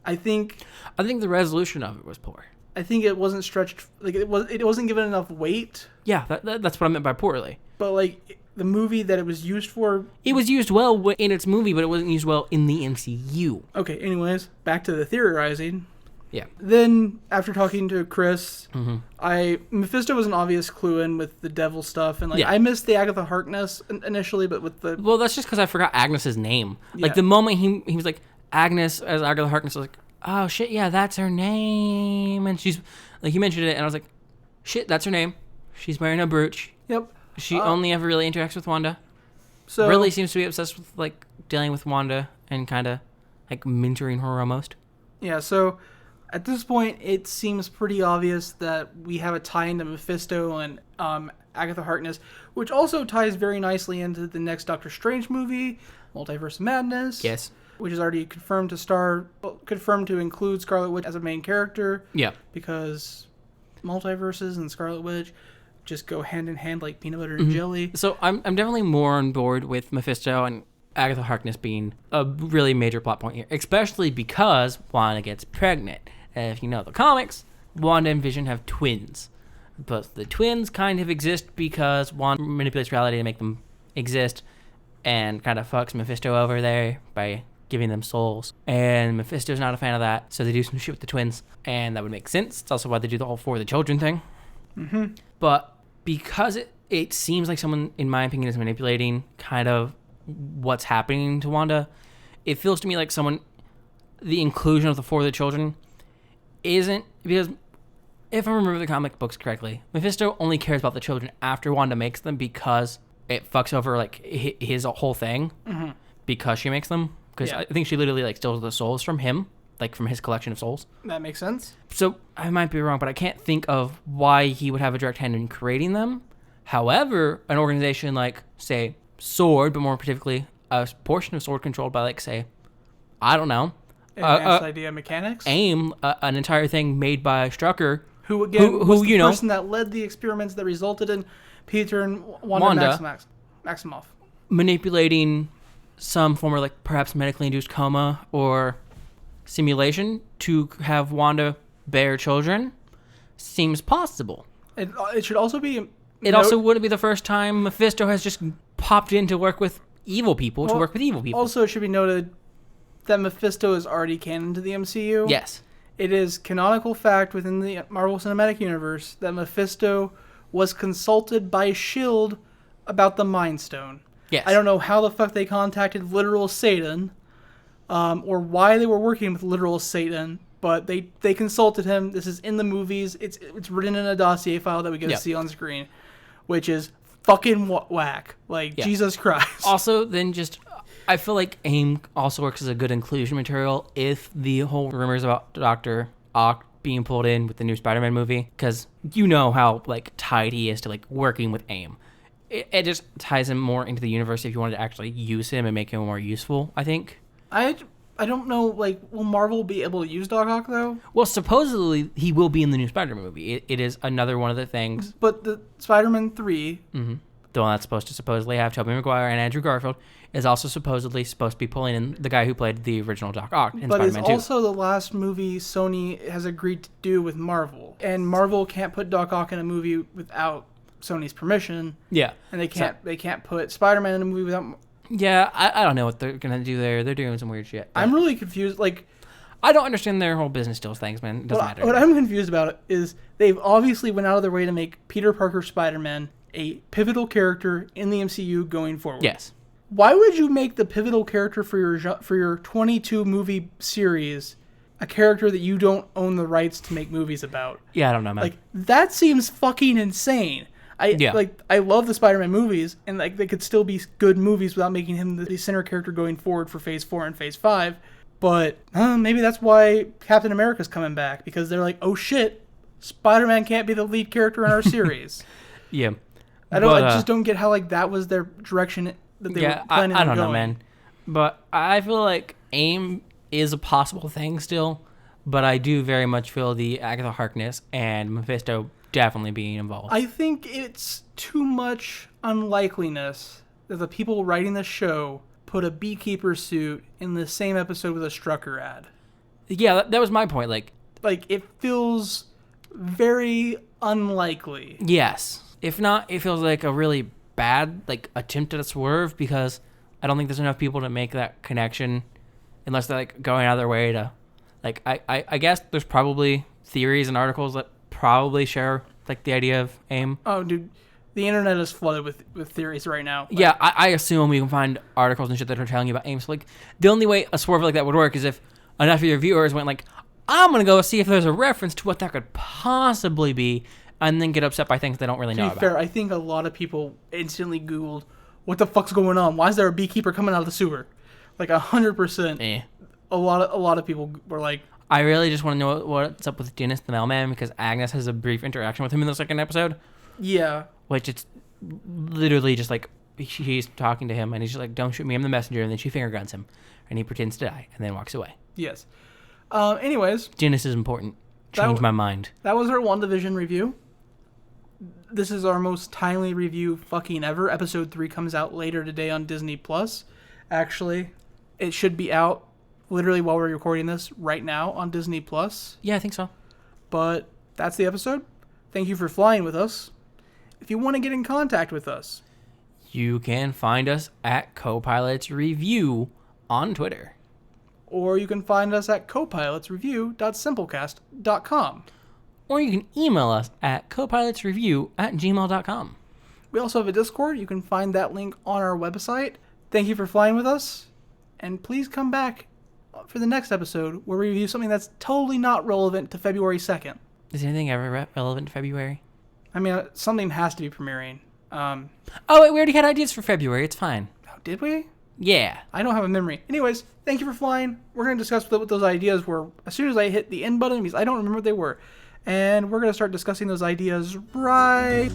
S1: I think
S2: the resolution of it was poor.
S1: I think it wasn't stretched. It wasn't given enough weight.
S2: Yeah, that's what I meant by poorly.
S1: But the movie that it was used for,
S2: it was used well in its movie, but it wasn't used well in the MCU.
S1: Okay. Anyways, back to the theorizing.
S2: Yeah.
S1: Then after talking to Chris, Mephisto was an obvious clue in with the devil stuff, and I missed the Agatha Harkness initially, but with the
S2: that's just because I forgot Agnes's name. Yeah. Like the moment he was like Agnes as Agatha Harkness, I was like, oh shit, yeah, that's her name, and she's like, you mentioned it, and I was like, shit, that's her name. She's wearing a brooch.
S1: Yep.
S2: She only ever really interacts with Wanda.
S1: So
S2: really seems to be obsessed with dealing with Wanda and kind of mentoring her almost.
S1: Yeah. So At this point, it seems pretty obvious that we have a tie into Mephisto and Agatha Harkness, which also ties very nicely into the next Doctor Strange movie, Multiverse of Madness.
S2: Yes.
S1: Which is already confirmed to include Scarlet Witch as a main character.
S2: Yeah.
S1: Because multiverses and Scarlet Witch just go hand in hand like peanut butter and jelly.
S2: So I'm definitely more on board with Mephisto and Agatha Harkness being a really major plot point here, especially because Wanda gets pregnant. And if you know the comics, Wanda and Vision have twins. But the twins kind of exist because Wanda manipulates reality to make them exist and kind of fucks Mephisto over there by giving them souls. And Mephisto's not a fan of that, so they do some shit with the twins. And that would make sense. It's also why they do the whole For the Children thing.
S1: Mm-hmm.
S2: But because it seems like someone, in my opinion, is manipulating kind of what's happening to Wanda, it feels to me like the inclusion of the For the Children isn't, because if I remember the comic books correctly, Mephisto only cares about the children after Wanda makes them because it fucks over like his whole thing because she makes them. Because I think she literally like steals the souls from him, like from his collection of souls.
S1: That makes sense.
S2: So I might be wrong, but I can't think of why he would have a direct hand in creating them. However, an organization like, say, SWORD, but more particularly a portion of SWORD controlled by, like, say, I don't know,
S1: Advanced Idea Mechanics.
S2: AIM, an entire thing made by Strucker,
S1: who again was the
S2: you know,
S1: person that led the experiments that resulted in Peter and Wanda. Maximoff
S2: manipulating some form of, like, perhaps medically induced coma or simulation to have Wanda bear children seems possible.
S1: It should also be...
S2: It also wouldn't be the first time Mephisto has just popped in to work with evil people, Also,
S1: it should be noted that Mephisto is already canon to the MCU.
S2: Yes.
S1: It is canonical fact within the Marvel Cinematic Universe that Mephisto was consulted by S.H.I.E.L.D. about the Mind Stone.
S2: Yes.
S1: I don't know how the fuck they contacted literal Satan, or why they were working with literal Satan, but they consulted him. This is in the movies. It's written in a dossier file that we get to see on screen, which is fucking whack. Like, Jesus Christ.
S2: Also, then just, I feel like AIM also works as a good inclusion material if the whole rumors about Dr. Ock being pulled in with the new Spider-Man movie, because you know how, like, tied he is to, like, working with AIM. It just ties him more into the universe if you wanted to actually use him and make him more useful, I think.
S1: I don't know, like, will Marvel be able to use Doc Ock, though?
S2: Well, supposedly, he will be in the new Spider-Man movie. It is another one of the things.
S1: But the Spider-Man 3...
S2: Mm-hmm. The one that's supposed to supposedly have Tobey Maguire and Andrew Garfield is also supposedly supposed to be pulling in the guy who played the original Doc Ock in Spider-Man 2.
S1: But it's also the last movie Sony has agreed to do with Marvel. And Marvel can't put Doc Ock in a movie without Sony's permission.
S2: Yeah.
S1: And they can't put Spider-Man in a movie without...
S2: Yeah, I don't know what they're going to do there. They're doing some weird shit.
S1: I'm really confused. Like,
S2: I don't understand their whole business deals things, man. It doesn't matter.
S1: What I'm confused about is they've obviously went out of their way to make Peter Parker Spider-Man a pivotal character in the MCU going forward.
S2: Yes.
S1: Why would you make the pivotal character for your 22 movie series a character that you don't own the rights to make movies about?
S2: Yeah, I don't know, man.
S1: Like, that seems fucking insane. I love the Spider-Man movies, and like they could still be good movies without making him the center character going forward for Phase 4 and Phase 5. But maybe that's why Captain America's coming back, because they're like, oh shit, Spider-Man can't be the lead character in our series.
S2: Yeah.
S1: I just don't get how like that was their direction that they were planning on going. I don't know, man.
S2: But I feel like AIM is a possible thing still, but I do very much feel the Agatha Harkness and Mephisto definitely being involved.
S1: I think it's too much unlikeliness that the people writing the show put a beekeeper suit in the same episode with a Strucker ad.
S2: Yeah, that was my point. Like
S1: it feels very unlikely.
S2: Yes. If not, it feels like a really bad like attempt at a swerve, because I don't think there's enough people to make that connection unless they're like going out of their way to like I guess there's probably theories and articles that probably share like the idea of AIM.
S1: Oh, dude, the internet is flooded with theories right now. Like,
S2: yeah, I assume we can find articles and shit that are telling you about AIM. So like the only way a swerve like that would work is if enough of your viewers went like, I'm gonna go see if there's a reference to what that could possibly be, and then get upset by things they don't really know about.
S1: To be fair, I think a lot of people instantly Googled, what the fuck's going on? Why is there a beekeeper coming out of the sewer? Like 100%. A lot of people were like,
S2: I really just want to know what's up with Dennis the mailman, because Agnes has a brief interaction with him in the second episode.
S1: Yeah.
S2: Which it's literally just like she's talking to him and he's just like, don't shoot me, I'm the messenger. And then she finger guns him and he pretends to die and then walks away.
S1: Yes. Anyways.
S2: Dennis is important. Changed my mind. That
S1: was our WandaVision review. This is our most timely review fucking ever. Episode 3 comes out later today on Disney+. Actually, it should be out literally while we're recording this right now on Disney+.
S2: Yeah, I think so.
S1: But that's the episode. Thank you for flying with us. If you want to get in contact with us,
S2: you can find us at Copilots Review on Twitter.
S1: Or you can find us at copilotsreview.simplecast.com.
S2: Or you can email us at copilotsreview@gmail.com.
S1: We also have a Discord. You can find that link on our website. Thank you for flying with us. And please come back for the next episode where we review something that's totally not relevant to February 2nd.
S2: Is anything ever relevant to February?
S1: I mean, something has to be premiering.
S2: Oh, wait, we already had ideas for February. It's fine.
S1: Oh, did we?
S2: Yeah.
S1: I don't have a memory. Anyways, thank you for flying. We're going to discuss what those ideas were as soon as I hit the end button, because I don't remember what they were. And we're going to start discussing those ideas right